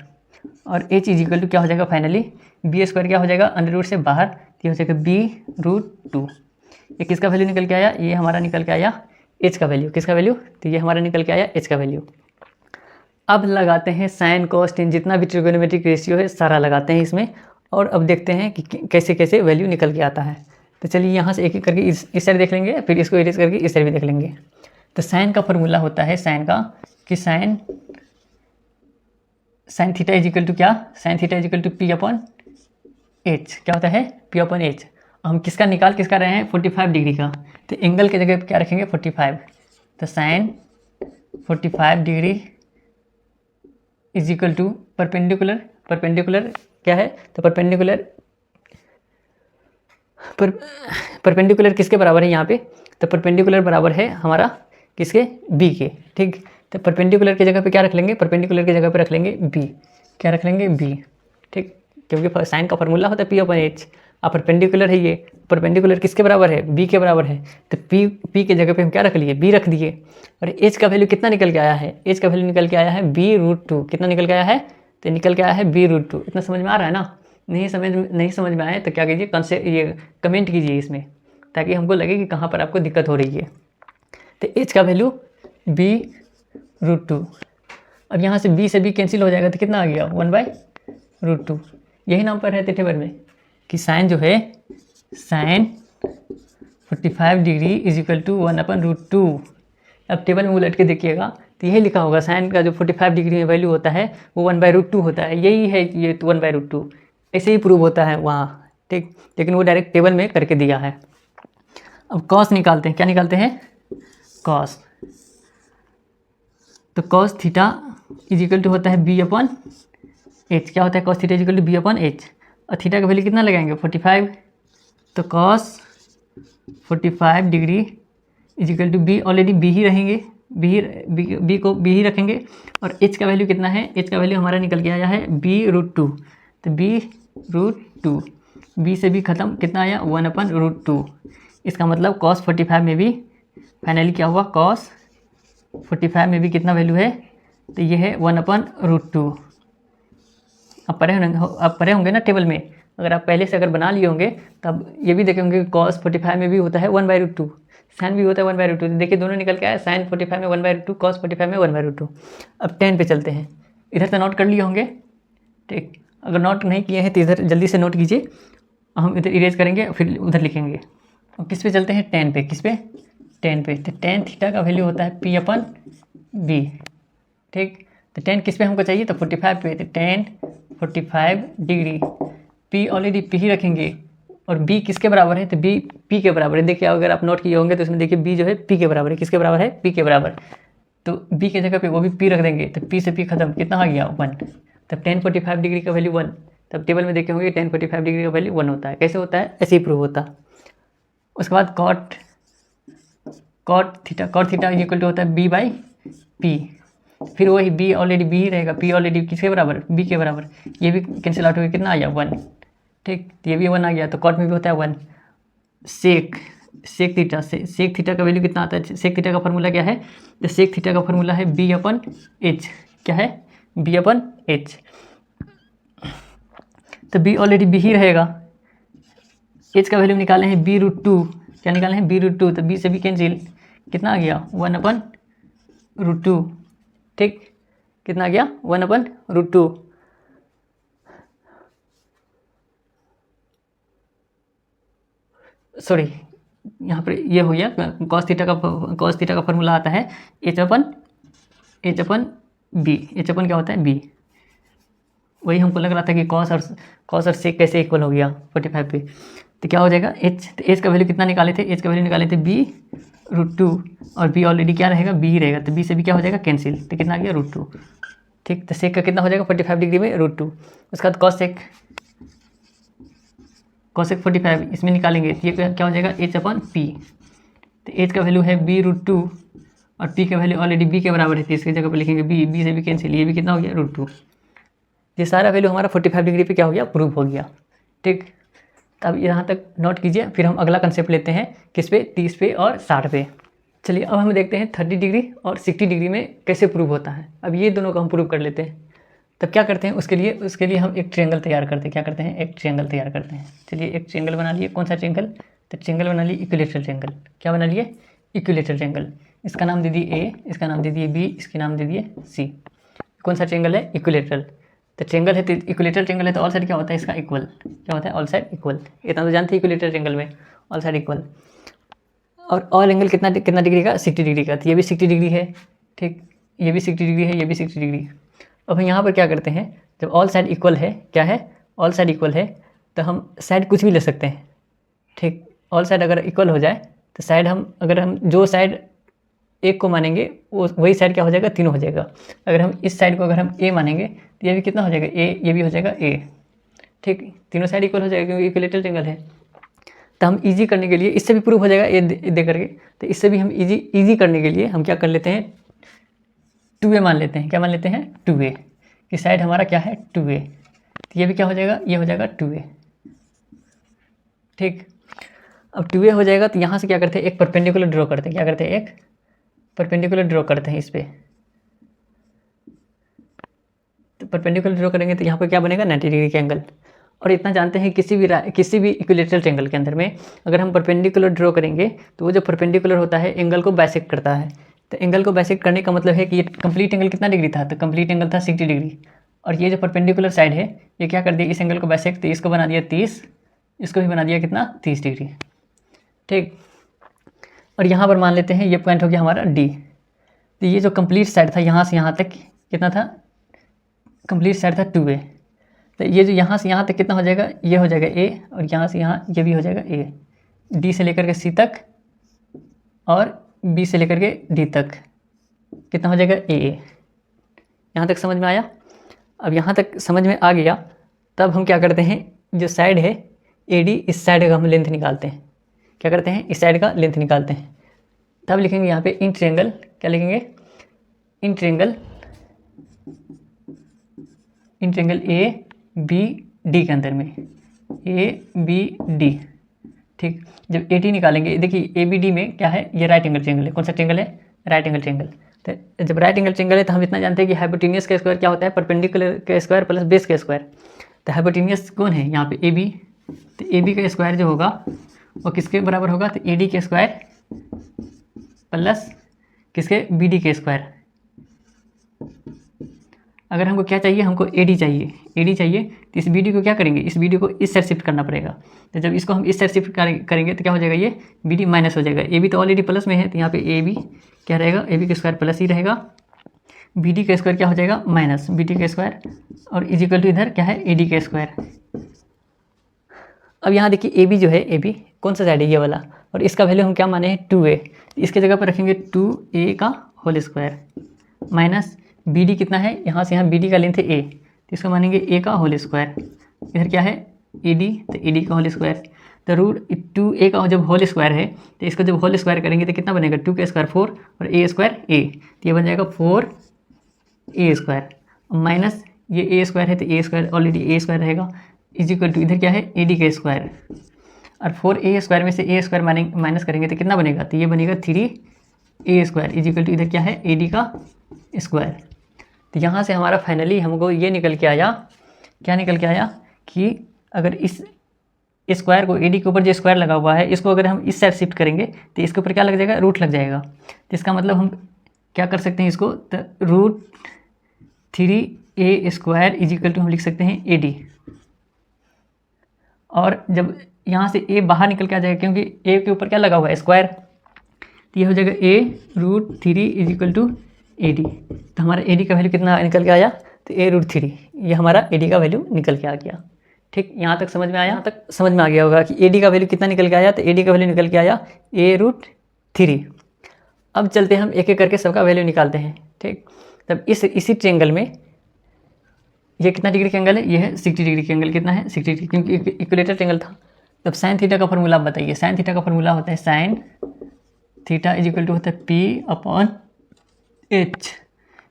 और H इजिकल टू क्या हो जाएगा, फाइनली B² क्या हो जाएगा, अंडर रूट से बाहर, ये हो जाएगा B√2। ये किसका वैल्यू निकल के आया, ये हमारा निकल के आया H का वैल्यू। किसका वैल्यू, तो ये हमारा निकल के आया H का वैल्यू। अब लगाते हैं साइन कॉस टेन, जितना भी ट्रिगोनोमेट्रिक रेशियो है सारा लगाते हैं इसमें, और अब देखते हैं कि कैसे कैसे वैल्यू निकल के आता है। तो चलिए यहाँ से एक एक करके इस साइड देख लेंगे, फिर इसको इरेज करके इस साइड भी देख लेंगे। तो साइन का फॉर्मूला होता है, साइन का, कि sine theta is equal to क्या, sine theta is equal to P upon H, क्या होता है पी अपॉन एच। हम किसका निकाल रहे हैं 45 डिग्री का, तो एंगल के जगह पे क्या रखेंगे 45, तो sine 45 degree is equal to perpendicular, perpendicular क्या है, तो परपेंडिकुलर किसके बराबर है यहाँ पे, तो परपेंडिकुलर बराबर है हमारा किसके, बी के, ठीक। तो परपेंडिकुलर की जगह पे क्या रख लेंगे, परपेंडिकुलर की जगह पे रख लेंगे बी, क्या रख लेंगे बी, ठीक, क्योंकि साइन का फॉर्मूला होता है पी अपॉन एच, अब परपेंडिकुलर है ये, परपेंडिकुलर किसके बराबर है, बी के बराबर है, तो पी के जगह पे हम क्या रख लिए, बी रख दिए। और एच का वैल्यू कितना निकल के आया है, एच का वैल्यू निकल के आया है b√2, कितना निकल के आया है, तो निकल के आया है b√2। इतना समझ में आ रहा है ना, नहीं समझ में आए तो क्या कीजिए, ये कमेंट कीजिए इसमें, ताकि हमको लगे कि कहाँ पर आपको दिक्कत हो रही है। तो एच का वैल्यू b√2, अब यहाँ से b से b कैंसिल हो जाएगा तो कितना आ गया 1/√2। यही नाम पर रहते टेबल में कि साइन जो है sine 45 degree is equal to 1/√2। अब टेबल में उलट के देखिएगा तो यही लिखा होगा, साइन का जो 45 डिग्री में वैल्यू होता है वो 1/√2 होता है, यही है ये 1/√2, ऐसे ही प्रूव होता है वहाँ, ठीक। लेकिन वो डायरेक्ट टेबल में करके दिया है। अब कॉस निकालते हैं, क्या निकालते हैं कॉस, तो cos theta is equal to होता है बी अपॉन एच, क्या होता है cos theta is equal to B upon H, और थीटा का वैल्यू कितना लगाएंगे 45, तो cos 45 degree is equal to B, already B ही रहेंगे, बी को बी ही रखेंगे, और एच का वैल्यू कितना है, एच का वैल्यू हमारा निकल के आया है b√2, तो b√2, बी से भी ख़त्म, कितना आया 1/√2। इसका मतलब cos 45 में भी फाइनली क्या हुआ, cos 45 में भी कितना वैल्यू है, तो ये है 1/√2। अब पढ़े होंगे ना टेबल में, अगर आप पहले से अगर बना लिए होंगे तब ये भी देखे होंगे cos 45 में भी होता है 1/√2, साइन भी होता है 1/√2, देखिए दोनों निकल के आया, साइन 45 में 1/√2, cos 45 में 1/√2। अब 10 पे चलते हैं, इधर से नोट कर लिए होंगे, ठीक। अगर नोट नहीं किए हैं तो इधर जल्दी से नोट कीजिए, हम इधर इरेज करेंगे फिर उधर लिखेंगे। अब किस पे चलते हैं 10 पे, किस पे 10 पे, तो tan थीटा का वैल्यू होता है p/b, ठीक। तो tan किस पे हमको चाहिए, तो 45 पे, तो tan 45 degree, p already p ही रखेंगे, और b किसके बराबर है, तो b p के बराबर है। देखिए अगर आप नोट किए होंगे तो इसमें देखिए b जो है p के बराबर है, किसके बराबर है, p के बराबर, तो b के जगह पे वो भी p रख देंगे, तो p से p खत्म, कितना आ गया 1, तब tan 45 डिग्री का वैल्यू 1, तब टेबल में देखे होंगे tan 45 डिग्री का वैल्यू 1 होता है। कैसे होता है, ऐसे ही प्रूव होता है। उसके बाद cot थीटा इक्वल टू होता है b/p, फिर वही b ऑलरेडी b ही रहेगा, p ऑलरेडी किसके बराबर, b के बराबर, ये भी कैंसिल आउट हो गया, कितना आ गया 1, ठीक, ये भी 1 आ गया, तो cot में भी होता है 1। सेक थीटा का वैल्यू कितना आता है, सेक थीटा का फॉर्मूला क्या है, तो सेक थीटा का फॉर्मूला है b/h, क्या है b/h, तो b ऑलरेडी b ही रहेगा, h का वैल्यू निकाले हैं b√2, क्या निकाले हैं b√2, तो b से b कैंसिल, कितना आ गया 1/√2, ठीक, कितना आ गया 1/√2। सॉरी यहाँ पर ये हो गया, cos थीटा का फॉर्मूला आता है h/b, h/ क्या होता है b, वही हमको लग रहा था कि cos और sec कैसे इक्वल हो गया 45 पे, तो क्या हो जाएगा h, तो h का वैल्यू कितना निकाले थे, h का वैल्यू निकाले थे b√2, और b ऑलरेडी क्या रहेगा b ही रहेगा, तो b से b क्या हो जाएगा कैंसिल, तो कितना आ गया √2, ठीक। तो sec का कितना हो जाएगा 45 डिग्री में √2। उसके बाद cos sec 45 इसमें निकालेंगे, तो ये क्या हो जाएगा h/p, तो h का वैल्यू है b√2 और p का वैल्यू ऑलरेडी b के बराबर है, तो इसकी जगह पर लिखेंगे b से b कैंसिल, ये भी कितना हो गया √2। ये सारा वैल्यू हमारा 45 डिग्री पे क्या हो गया, प्रूव हो गया, ठीक। तब यहाँ तक नोट कीजिए, फिर हम अगला कंसेप्ट लेते हैं किस पे, 30 पे और 60 पे। चलिए अब हम देखते हैं 30 डिग्री और 60 डिग्री में कैसे प्रूव होता है। अब ये दोनों को हम प्रूव कर लेते हैं। तब क्या करते हैं, उसके लिए हम एक ट्रायंगल तैयार करते हैं। क्या करते हैं, एक ट्रायंगल तैयार करते हैं। चलिए एक ट्रायंगल बना लिए। कौन सा ट्रायंगल, तो ट्रायंगल बना लिए इक्विलेटरल ट्रायंगल। क्या बना लिए, इक्विलेटरल ट्रायंगल। इसका नाम दे दिए ए, इसका नाम दे दिए बी, इसके नाम दे दिए सी। कौन सा ट्रायंगल है, इक्विलेटरल। तो ट्रायंगल है, तो इक्विलेटरल ट्रायंगल है तो ऑल साइड क्या होता है इसका, इक्वल। क्या होता है, ऑल साइड इक्वल। इतना तो जानते हैं इक्विलेटरल ट्रायंगल में ऑल साइड इक्वल। और ऑल एंगल कितना डिग्री का, 60 डिग्री का। तो ये भी 60 डिग्री है, ठीक, ये भी 60 डिग्री है, ये भी 60 डिग्री। अब हम यहाँ पर क्या करते हैं, जब ऑल साइड इक्वल है, क्या है, ऑल साइड इक्वल है, तो हम साइड कुछ भी ले सकते हैं। ठीक, ऑल साइड अगर इक्वल हो जाए तो साइड अगर हम जो साइड एक को मानेंगे वो वही साइड क्या हो जाएगा, तीनों हो जाएगा। अगर हम इस साइड को अगर हम ए मानेंगे तो ये भी कितना हो जाएगा, ए, ये भी हो जाएगा ए। ठीक, तीनों साइड इक्वल हो जाएगा क्योंकि इक्विलेटरल ट्रायंगल है। तो हम इजी करने के लिए, इससे भी प्रूव हो जाएगा ये दे करके, तो इससे भी हम इजी करने के लिए हम क्या कर लेते हैं, 2a मान लेते हैं। क्या मान लेते हैं, 2a, कि साइड हमारा क्या है, 2a। तो ये भी क्या हो जाएगा, ये हो जाएगा 2a। ठीक, अब 2a हो जाएगा तो यहाँ से क्या करते हैं, एक परपेंडिकुलर ड्रॉ करते हैं। क्या करते हैं, एक परपेंडिकुलर ड्रॉ करते हैं इस पर। तो परपेंडिकुलर ड्रॉ करेंगे तो यहाँ पर क्या बनेगा, 90 डिग्री का एंगल। और इतना जानते हैं किसी भी इक्विलेटरल ट्रायंगल के अंदर में अगर हम परपेंडिकुलर ड्रॉ करेंगे तो वो जो परपेंडिकुलर होता है एंगल को बाइसेक्ट करता है। तो एंगल को बाइसेक्ट करने का मतलब है कि ये कंप्लीट एंगल कितना डिग्री था, तो कंप्लीट एंगल था 60 डिग्री। और ये जो परपेंडिकुलर साइड है ये क्या कर दिया, इस एंगल को बाइसेक्ट, तो इसको बना दिया 30, इसको भी बना दिया कितना, 30 डिग्री। ठीक, और यहाँ पर मान लेते हैं ये पॉइंट हो गया हमारा डी। तो ये जो कंप्लीट साइड था यहाँ से यहाँ तक कितना था, कंप्लीट साइड था 2a। तो ये जो यहाँ से यहाँ तक कितना हो जाएगा, ये हो जाएगा a, और यहाँ से यहाँ ये भी हो जाएगा a। d से लेकर के c तक और b से लेकर के d तक कितना हो जाएगा, a। यहाँ तक समझ में आया। अब यहाँ तक समझ में आ गया, तब हम क्या करते हैं, जो साइड है AD, इस साइड का हम लेंथ निकालते हैं। क्या करते हैं, इस साइड का लेंथ निकालते हैं। तब लिखेंगे यहाँ पे इन ट्रायंगल, क्या लिखेंगे, in triangle A B D के अंदर में, ए बी डी। ठीक, जब AD निकालेंगे, देखिए ए बी डी में क्या है, ये राइट एंगल ट्रायंगल है। कौन सा ट्रायंगल है, राइट एंगल ट्रायंगल। तो जब राइट एंगल ट्रायंगल है तो हम इतना जानते हैं कि हाइपोटेन्यूस का स्क्वायर क्या होता है, परपेंडिकुलर का स्क्वायर प्लस बेस का स्क्वायर। तो हाइपोटेन्यूस कौन है यहाँ पे, ए बी। तो ए बी का स्क्वायर जो होगा वो किसके बराबर होगा, तो ए डी के स्क्वायर प्लस किसके, बी डी के स्क्वायर। अगर हमको क्या चाहिए, हमको AD चाहिए, AD चाहिए, तो इस BD को क्या करेंगे, इस BD को इस साइड शिफ्ट करना पड़ेगा। तो जब इसको हम इस साइड शिफ्ट करेंगे तो क्या हो जाएगा, ये BD माइनस हो जाएगा। AB तो ऑलरेडी प्लस में है, तो यहाँ पे AB क्या रहेगा, AB का स्क्वायर प्लस ही रहेगा, BD का स्क्वायर क्या हो जाएगा, माइनस BD का स्क्वायर, और इजिकल टू इधर क्या है, AD का स्क्वायर। अब यहाँ देखिए AB जो है, AB कौन सा साइड है, ये वाला, और इसका वैल्यू हम क्या माने हैं, 2a। इसके जगह पर रखेंगे 2a का होल स्क्वायर माइनस BD कितना है, यहाँ से यहाँ BD का लेंथ है a, तो इसको मानेंगे a का होल स्क्वायर। इधर क्या है, AD, तो AD का होल स्क्वायर। तो रूट 2a का जब होल स्क्वायर है तो इसको जब होल स्क्वायर करेंगे तो कितना बनेगा, 2 का स्क्वायर 4 और a स्क्वायर a, तो ये बन जाएगा 4a स्क्वायर माइनस ये a स्क्वायर है, तो a square already a square रहेगा, इज इक्वल टू इधर क्या है, AD का स्क्वायर। और 4a स्क्वायर में से a स्क्वायर माइनस करेंगे तो कितना बनेगा, तो ये बनेगा 3a square is equal to इधर क्या है, AD का स्क्वायर। तो यहाँ से हमारा फाइनली हमको ये निकल के आया, क्या निकल के आया कि अगर इस स्क्वायर को AD के ऊपर जो स्क्वायर लगा हुआ है इसको अगर हम इस साइड शिफ्ट करेंगे तो इसके ऊपर क्या लग जाएगा, रूट लग जाएगा। तो इसका मतलब हम क्या कर सकते हैं इसको, तो root 3a square is equal to हम लिख सकते हैं AD। और जब यहाँ से a बाहर निकल के आ जाएगा क्योंकि a के ऊपर क्या लगा हुआ है, स्क्वायर, तो ये हो जाएगा a√3 is equal to AD। तो हमारा AD का वैल्यू कितना निकल के आया, तो a√3, ये हमारा AD का वैल्यू निकल के आ गया। ठीक, यहाँ तक समझ में आया, यहाँ तक समझ में आ गया होगा कि AD का वैल्यू कितना निकल के आया, तो AD का वैल्यू निकल के आया a√3। अब चलते हैं हम एक एक करके सबका वैल्यू निकालते हैं। ठीक, तब इसी ट्रायंगल में ये कितना डिग्री का एंगल है, ये है 60 डिग्री का एंगल। कितना है, 60 डिग्री, क्योंकि इक्विलेटरल ट्रायंगल था। तब साइन थीटा का फॉर्मूला आप बताइए। साइन थीटा का फॉर्मूला होता है sine theta is equal to होता है P/H।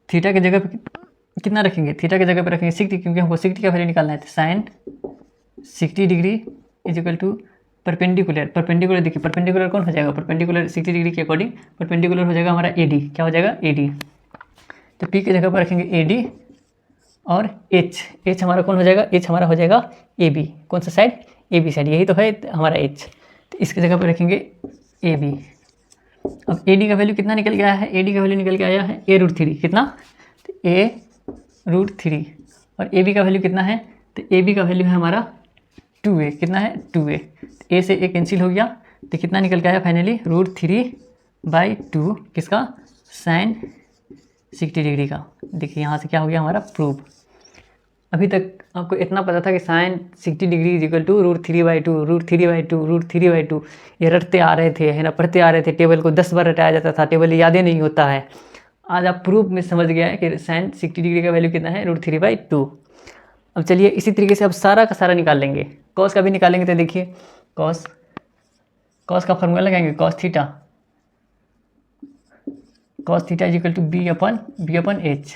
थीटा की जगह पे कितना रखेंगे, थीटा की जगह पे रखेंगे 60, क्योंकि हमको 60 का वैल्यू निकालना है। तो sine 60 degree is equal to perpendicular देखिए परपेंडिकुलर कौन हो जाएगा, परपेंडिकुलर 60 डिग्री के अकॉर्डिंग परपेंडिकुलर हो जाएगा हमारा AD। क्या हो जाएगा, AD। तो P की जगह पर रखेंगे AD और H हमारा कौन हो जाएगा, H हमारा हो जाएगा AB। कौन सा साइड, AB साइड, यही तो है हमारा H। तो इसकी जगह पर रखेंगे AB। अब AD का वैल्यू कितना निकल गया है, AD का वैल्यू निकल के आया है a√3। कितना, तो a√3। और AB का वैल्यू कितना है, तो AB का वैल्यू है हमारा 2a। कितना है, 2a। तो a से a कैंसिल हो गया, तो कितना निकल के आया फाइनली, √3/2 किसका, साइन 60 डिग्री का। देखिए यहाँ से क्या हो गया हमारा प्रूफ। अभी तक आपको इतना पता था कि sine 60 degree is equal to √3/2 √3/2 √3/2 ये रटते आ रहे थे, है ना, पढ़ते आ रहे थे। टेबल को 10 बार रटाया जाता था, टेबल याद ही नहीं होता है। आज आप प्रूफ में समझ गया है कि साइन 60 डिग्री का वैल्यू कितना है, √3/2। अब चलिए इसी तरीके से अब सारा का सारा निकाल लेंगे। कॉस का भी निकालेंगे। तो देखिए कॉस का फॉर्मूला लगाएंगे, cos theta is equal to b/h।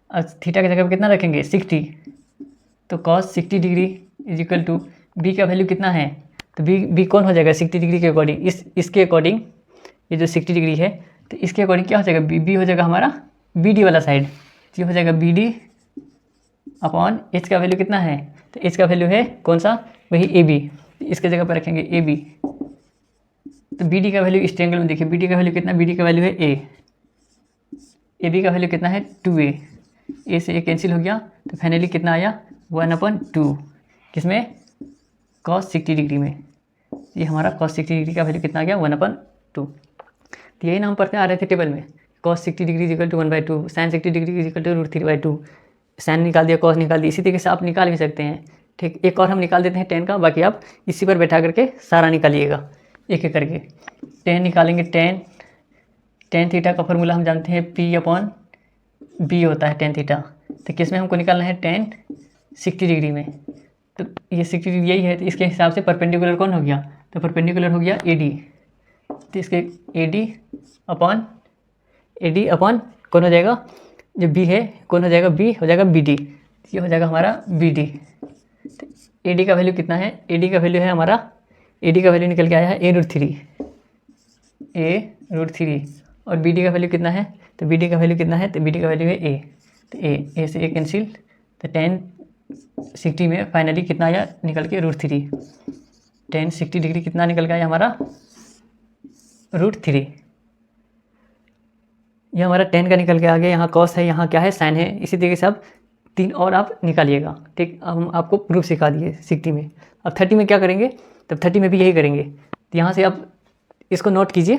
अब थीटा की जगह पर कितना रखेंगे, 60। तो cos 60 degree is equal to B का वैल्यू कितना है, तो बी कौन हो जाएगा 60 डिग्री के अकॉर्डिंग, इसके अकॉर्डिंग ये जो 60 डिग्री है तो इसके अकॉर्डिंग क्या हो जाएगा, बी हो जाएगा हमारा BD वाला साइड। ये हो जाएगा BD/H का वैल्यू कितना है, तो H का वैल्यू है कौन सा, वही AB। इसके जगह पर रखेंगे AB। तो BD का वैल्यू इस ट्रायंगल में देखिए, BD का वैल्यू कितना, BD का वैल्यू है A। AB का वैल्यू कितना है 2A। A से A कैंसिल हो गया तो फाइनली कितना आया 1/2। किसमें, cos 60 डिग्री में। ये हमारा cos 60 डिग्री का वैल्यू कितना आ गया 1/2। तो यही नाम पढ़ते आ रहे थे टेबल में, cos 60 degree is equal to 1/2, sin 60 degree is equal to √3/2। Sine निकाल दिया, cos निकाल दिया। इसी तरीके से आप निकाल भी सकते हैं। ठीक, एक और हम निकाल देते हैं tan का, बाकी आप इसी पर बैठा करके सारा निकालिएगा एक एक करके। tan निकालेंगे, tan थीटा का फॉर्मूला हम जानते हैं P/B होता है tan थीटा। तो किस में हमको निकालना है, tan 60 डिग्री में। तो ये 60 डिग्री यही है, तो इसके हिसाब से परपेंडिकुलर कौन हो गया, तो परपेंडिकुलर हो गया AD। तो इसके AD अपन कौन हो जाएगा, जो B है कौन हो जाएगा, B हो जाएगा BD। ये हो जाएगा हमारा BD। तो AD का वैल्यू कितना है, AD का वैल्यू है हमारा, AD का वैल्यू निकल के आया है A√3 और BD का वैल्यू कितना है, तो BD का वैल्यू कितना है, तो BD का वैल्यू है A। तो A से A कैंसिल, तो tan 60 में फाइनली कितना आया निकल के √3। tan 60 डिग्री कितना निकल के आया हमारा √3। ये हमारा tan का निकल के आ गया। यहाँ cos है, यहाँ क्या है, sin है। इसी तरीके से आप 3 और आप निकालिएगा। ठीक, अब हम आपको प्रूफ सिखा दिए 60 में। अब 30 में क्या करेंगे, तब 30 में भी यही करेंगे। तो यहाँ से आप इसको नोट कीजिए।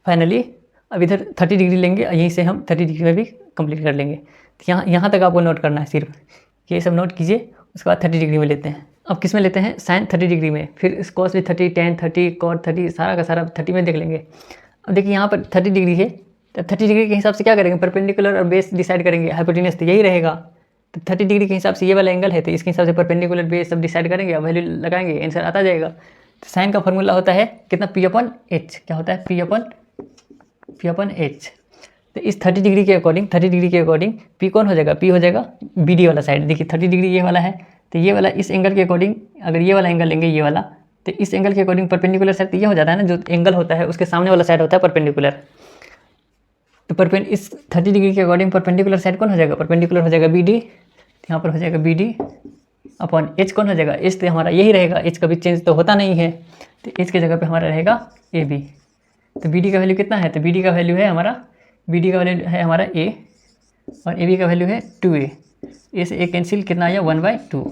फाइनली अब इधर 30 डिग्री लेंगे, यहीं से हम 30 डिग्री में भी कंप्लीट कर लेंगे। तो यहाँ तक आपको नोट करना है सिर्फ, ये सब नोट कीजिए। उसके बाद 30 डिग्री में लेते हैं। अब किस में लेते हैं, साइन 30 डिग्री में। फिर इस cos भी 30, tan 30, cot 30, सारा का सारा 30 में देख लेंगे। अब देखिए यहाँ पर 30 डिग्री है, तो 30 डिग्री के हिसाब से क्या करेंगे, परपेंडिकुलर और बेस डिसाइड करेंगे। हाइपोटेन्यूज तो यही रहेगा। तो 30 डिग्री के हिसाब से ये वाला एंगल है, तो इसके हिसाब से परपेंडिकुलर बेस सब डिसाइड करेंगे, वैल्यू लगाएंगे, आंसर आता जाएगा। तो साइन का फॉर्मूला होता है कितना, P/H। क्या होता है, P/H। तो इस 30 डिग्री के अकॉर्डिंग P कौन हो जाएगा, P हो जाएगा BD वाला साइड। देखिए 30 डिग्री ये वाला है, तो ये वाला इस एंगल के अकॉर्डिंग, अगर ये वाला एंगल लेंगे, ये वाला, तो इस एंगल के अकॉर्डिंग परपेंडिकुलर साइड तो ये हो जाता है ना, जो एंगल होता है उसके सामने वाला साइड होता है परपेंडिकुलर। तो इस 30 डिग्री के अकॉर्डिंग परपेंडिकुलर साइड कौन हो जाएगा, परपेंडिकुलर हो जाएगा BD। यहाँ पर हो जाएगा BD/H कौन हो जाएगा, H तो हमारा यही रहेगा, H कभी चेंज तो होता नहीं है। तो H की जगह पे हमारा रहेगा AB। तो BD का वैल्यू कितना है, तो BD का वैल्यू है हमारा A और AB का वैल्यू है 2A। A से A कैंसिल, कितना आया 1/2।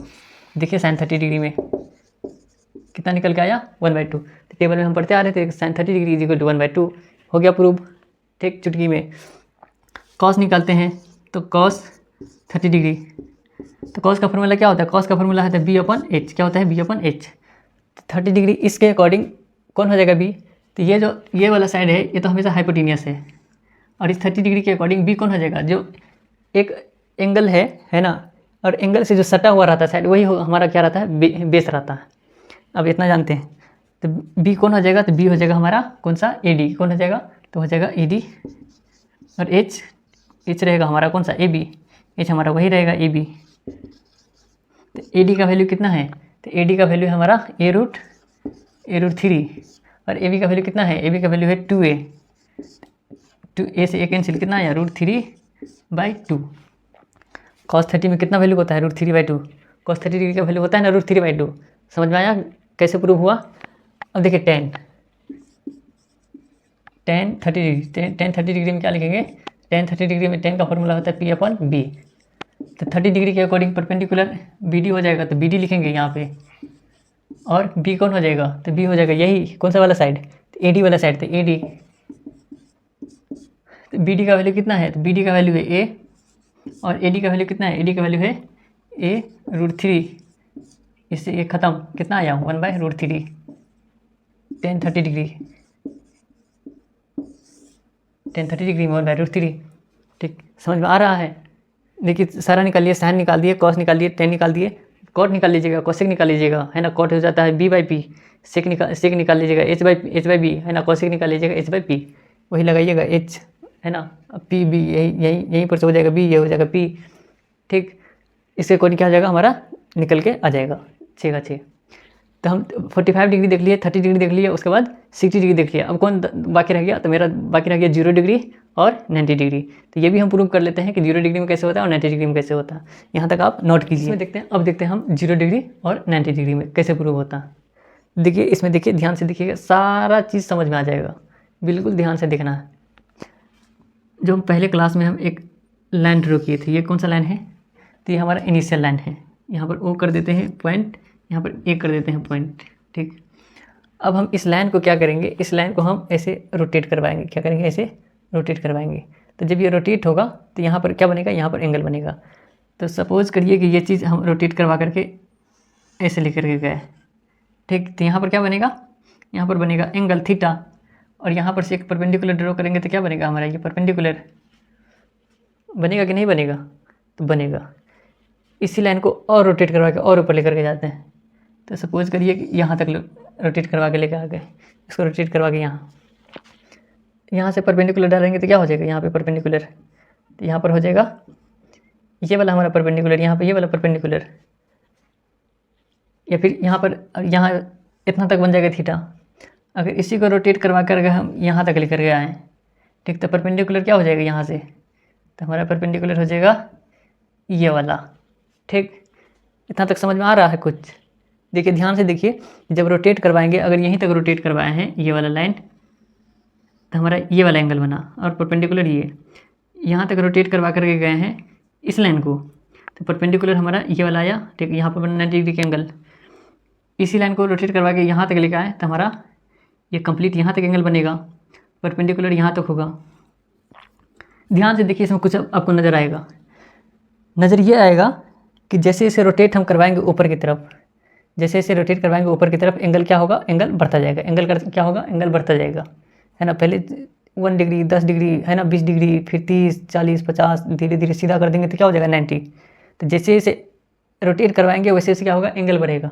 देखिए साइन 30 डिग्री में कितना निकल के आया 1/2। तो टेबल में हम पढ़ते आ रहे थे sine 30 degree is equal to 1/2। हो गया प्रूफ। ठीक, चुटकी में कॉस निकालते हैं। तो cos 30 डिग्री, तो cos का फॉर्मूला क्या होता है, cos का फॉर्मूला है B/H। क्या होता है, B/H। तो 30 डिग्री इसके अकॉर्डिंग कौन हो जाएगा B। तो ये वाला साइड है, ये तो हमेशा हाइपोटेन्यूस है। और इस 30 डिग्री के अकॉर्डिंग B कौन हो जाएगा, जो एक एंगल है ना, और एंगल से जो सटा हुआ रहता है साइड, वही हमारा क्या रहता है, बेस रहता है। अब इतना जानते हैं। तो B कौन हो जाएगा, तो B हो जाएगा हमारा कौन सा, AD। कौन हो जाएगा, तो हो जाएगा AD। और H रहेगा हमारा कौन सा, AB। H हमारा वही रहेगा AB। तो AD का वैल्यू कितना है, तो AD का वैल्यू है हमारा A√3 और AB का वैल्यू कितना है, AB का वैल्यू है 2A। तो A से A कैंसिल, कितना आया √3/2। cos 30 में कितना वैल्यू होता है, √3/2। cos 30 डिग्री का वैल्यू होता है ना √3/2। समझ में आया कैसे प्रूव हुआ। अब देखिए tan 30 डिग्री में क्या लिखेंगे, tan 30 डिग्री में tan का फॉर्मूला होता है P/B। तो 30 डिग्री के अकॉर्डिंग परपेंडिकुलर BD हो जाएगा, तो BD लिखेंगे यहाँ पे। और B कौन हो जाएगा, तो B हो जाएगा यही कौन सा वाला साइड, तो AD वाला साइड। तो AD तो बी डी का वैल्यू कितना है, तो बी डी का वैल्यू है ए, और ए डी का वैल्यू कितना है, ए डी का वैल्यू है a√3, इससे ये ख़त्म, कितना आया 1/√3, tan 30 डिग्री, tan 30 डिग्री में 1/√3। ठीक, समझ में आ रहा है। देखिए सारा निकाल लिए, साइन निकाल दिए, कॉस निकाल दिए, टेन निकाल दिए, कॉट निकाल लीजिएगा, कोसेक निकाल लीजिएगा, है ना, कॉट हो जाता है b/p, सेक निकाल लीजिएगा h/b, है ना, कोसेक निकाल लीजिएगा h/p, वही लगाइएगा h, है ना, p b यहीं पर से हो जाएगा b, ये हो जाएगा p। ठीक, इससे कोड क्या हो जाएगा हमारा, निकल के आ जाएगा 6/6। तो हम 45 डिग्री देख लिए, 30 डिग्री देख लिए, उसके बाद 60 डिग्री देख लिया। अब कौन बाकी रह गया, तो मेरा बाकी रह गया 0 डिग्री और 90 डिग्री। तो ये भी हम प्रूव कर लेते हैं कि 0 डिग्री में कैसे होता है और 90 डिग्री में कैसे होता है। यहाँ तक आप नोट कीजिए। इसमें देखते हैं, अब देखते हैं हम 0 डिग्री और 90 डिग्री में कैसे प्रूव होता है। देखिए इसमें, देखिए ध्यान से देखिएगा, सारा चीज़ समझ में आ जाएगा, बिल्कुल ध्यान से देखना है। जो हम पहले क्लास में हम एक लाइन ड्रॉ किए थे, ये कौन सा लाइन है, तो ये हमारा इनिशियल लाइन है। यहाँ पर ओ कर देते हैं पॉइंट, यहाँ पर ए कर देते हैं पॉइंट। ठीक, अब हम इस लाइन को क्या करेंगे, इस लाइन को हम ऐसे रोटेट करवाएंगे, क्या करेंगे, ऐसे रोटेट करवाएंगे। तो जब ये रोटेट होगा तो यहाँ पर क्या बनेगा, यहाँ पर एंगल बनेगा। तो सपोज़ करिए कि ये चीज़ हम रोटेट करवा करके ऐसे लेकर के गए। ठीक, तो यहाँ पर क्या बनेगा, यहाँ पर बनेगा एंगल थीटा, और यहाँ पर से एक परपेंडिकुलर ड्रॉ करेंगे तो क्या बनेगा हमारा, ये परपेंडिकुलर बनेगा कि नहीं बनेगा, तो बनेगा। इसी लाइन को और रोटेट करवा के और ऊपर लेकर के जाते हैं। तो सपोज़ करिए कि यहाँ तक रोटेट करवा के लेकर आ गए, इसको रोटेट करवा के यहाँ से परपेंडिकुलर डालेंगे तो क्या हो जाएगा, यहाँ पे परपेंडिकुलर, तो यहाँ पर हो जाएगा ये वाला हमारा परपेंडिकुलर, यहाँ पे ये वाला परपेंडिकुलर, या फिर यहाँ पर, यहाँ इतना तक बन जाएगा थीटा। अगर इसी को रोटेट करवा कर अगर हम यहाँ तक लेकर के आएँ, ठीक, तो परपेंडिकुलर क्या हो जाएगा यहाँ से, तो हमारा परपेंडिकुलर हो जाएगा ये वाला। ठीक, इतना तक समझ में आ रहा है कुछ। देखिए ध्यान से देखिए, जब रोटेट करवाएंगे, अगर यहीं तक रोटेट करवाए हैं ये वाला लाइन, तो हमारा ये वाला एंगल बना, और परपेंडिकुलर ये यहाँ तक रोटेट करवा करके गए हैं इस लाइन को, तो परपेंडिकुलर हमारा ये वाला आया। ठीक, यहाँ पर बना 90 डिग्री का एंगल। इसी लाइन को रोटेट करवा के यहाँ तक लेकर आए तो हमारा ये कंप्लीट यहाँ तक एंगल बनेगा, परपेंडिकुलर यहाँ तक होगा। ध्यान से देखिए, इसमें कुछ आपको नज़र आएगा। नज़र ये आएगा कि जैसे इसे रोटेट हम करवाएंगे ऊपर की तरफ, जैसे इसे रोटेट करवाएंगे ऊपर की तरफ, एंगल क्या होगा, एंगल बढ़ता जाएगा। एंगल क्या होगा, एंगल बढ़ता जाएगा, है ना। पहले 1 डिग्री, 10 डिग्री, है ना, 20 डिग्री, फिर 30, 40, 50, धीरे धीरे सीधा कर देंगे तो क्या हो जाएगा 90। तो जैसे इसे रोटेट करवाएंगे वैसे इसे क्या होगा, एंगल बढ़ेगा।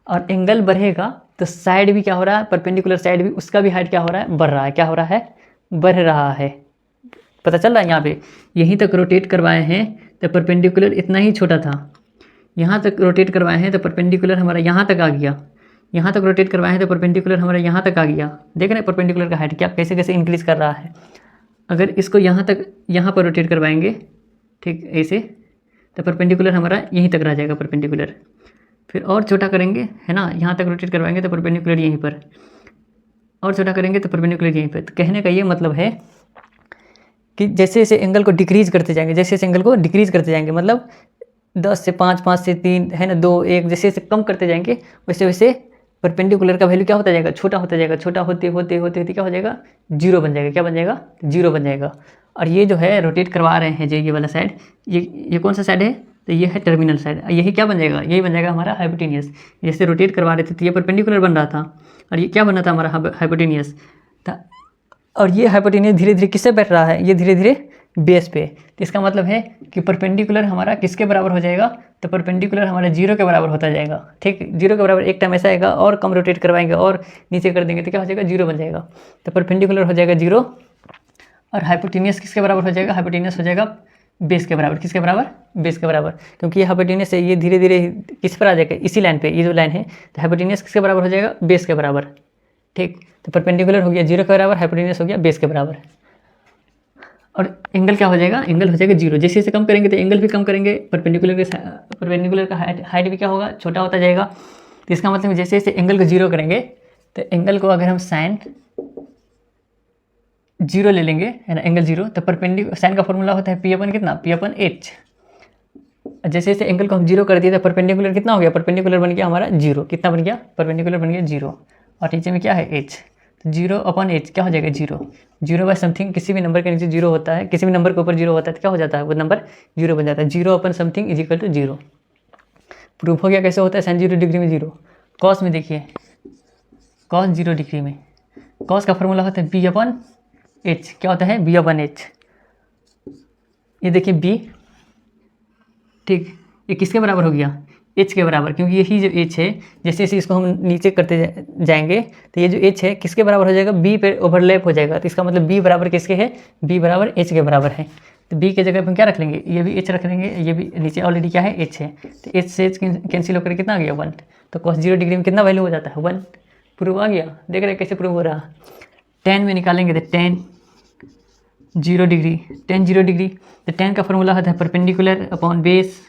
और एंगल बढ़ेगा तो साइड भी क्या हो रहा है, परपेंडिकुलर साइड भी, उसका भी हाइट क्या हो रहा है, बढ़ रहा है। क्या हो रहा है, बढ़ रहा है। पता चल रहा है। यहाँ पे यहीं तक रोटेट करवाए हैं तो परपेंडिकुलर इतना ही छोटा था, यहाँ तक रोटेट करवाए हैं तो परपेंडिकुलर हमारा यहाँ तक आ गया, यहाँ तक रोटेट करवाए हैं तो परपेंडिकुलर हमारा यहाँ तक आ गया। देख रहे हैं परपेंडिकुलर का हाइट क्या कैसे कैसे इंक्रीज कर रहा है। अगर इसको यहाँ तक, यहाँ पर रोटेट करवाएंगे, ठीक ऐसे, तो परपेंडिकुलर हमारा यहीं तक रह जाएगा परपेंडिकुलर। फिर और छोटा करेंगे, है ना, यहाँ तक रोटेट करवाएंगे तो परपेंडिकुलर यहीं पर, और छोटा करेंगे तो परपेंडिकुलर यहीं पर। तो कहने का ये मतलब है कि जैसे जैसे एंगल को डिक्रीज करते जाएंगे, जैसे जैसे एंगल को डिक्रीज करते जाएंगे, मतलब 10 से 5, 5 से 3, है ना, 2, 1, जैसे जैसे कम करते जाएंगे वैसे वैसे परपेंडिकुलर का वैल्यू क्या होता जाएगा, छोटा होता जाएगा। छोटा होते होते होते होते क्या हो जाएगा, 0 बन जाएगा। क्या बन जाएगा, 0 बन जाएगा। और ये जो है रोटेट करवा रहे हैं जो ये वाला साइड, ये कौन सा साइड है, तो ये है टर्मिनल साइड। यही क्या बन जाएगा, यही बन जाएगा हमारा हाइपोटेनियस। जैसे रोटेट करवा रहे थे तो ये परपेंडिकुलर बन रहा था, और ये क्या बना था हमारा हाइपोटेनियस था। और ये हाइपोटेनियस धीरे धीरे किससे बैठ रहा है, ये धीरे धीरे बेस पे। तो इसका मतलब है कि परपेंडिकुलर हमारा किसके बराबर हो जाएगा, तो परपेंडिकुलर हमारा 0 के बराबर होता जाएगा। ठीक, 0 के बराबर एक टाइम ऐसा आएगा, और कम रोटेट करवाएंगे और नीचे कर देंगे तो क्या हो जाएगा, 0 बन जाएगा। तो परपेंडिकुलर हो जाएगा 0, और हाइपोटेनियस किसके बराबर हो जाएगा, हाइपोटेनियस हो जाएगा बेस के बराबर। किसके बराबर, बेस के बराबर, क्योंकि ये हाइपोटेनियस है, ये धीरे धीरे किस पर आ जाएगा, इसी लाइन पे, ये जो लाइन है, तो हाइपोटेनियस किसके बराबर हो जाएगा, बेस के बराबर। ठीक, तो परपेंडिकुलर हो गया 0 के बराबर, हाइपोटेनियस हो गया बेस के बराबर। और एंगल क्या हो जाएगा, एंगल हो जाएगा 0। जैसे जैसे कम करेंगे तो एंगल भी कम करेंगे, परपेंडिकुलर का हाइट भी क्या होगा, छोटा होता जाएगा। तो इसका मतलब जैसे जैसे एंगल को 0 करेंगे, तो एंगल को अगर हम साइन 0 ले लेंगे, है ना, एंगल 0, तो परपेंडिकुलर साइन का फॉर्मूला होता है P/, कितना, P/h। जैसे जैसे एंगल को हम 0 कर दिए तो परपेंडिकुलर कितना हो गया, परपेंडिकुलर बन गया हमारा 0। कितना बन गया, परपेंडिकुलर बन गया 0, और नीचे में क्या है, h। तो 0/h क्या हो जाएगा 0। 0/समथिंग किसी भी नंबर के नीचे 0 होता है, किसी भी नंबर के ऊपर 0 होता है तो क्या हो जाता है वो नंबर 0 बन जाता है। 0/समथिंग इज इक्वल टू 0। प्रूफ हो गया कैसे होता है साइन 0 डिग्री में 0। कॉस में देखिए, कॉस 0 डिग्री में कॉस का फॉर्मूला होता है b/h। क्या होता है b/h। ये देखिए b, ठीक, ये किसके बराबर हो गया h के बराबर, क्योंकि यही जो h है जैसे जैसे इसको हम नीचे करते जाएंगे तो ये जो h है किसके बराबर हो जाएगा b पे ओवरलैप हो जाएगा। तो इसका मतलब b बराबर किसके है, b बराबर h के बराबर है। तो b के जगह पर हम क्या रख लेंगे, ये भी h रख लेंगे, ये भी नीचे ऑलरेडी क्या है h है, तो h से h कैंसिल होकर कितना आ गया 1। तो cos 0 डिग्री में कितना वैल्यू हो जाता है 1। प्रूव आ गया, देख रहे कैसे प्रूव हो रहा। tan में निकालेंगे तो tan 0 डिग्री, tan 0 डिग्री, तो tan का फॉर्मूला होता है परपेंडिकुलर अपॉन बेस।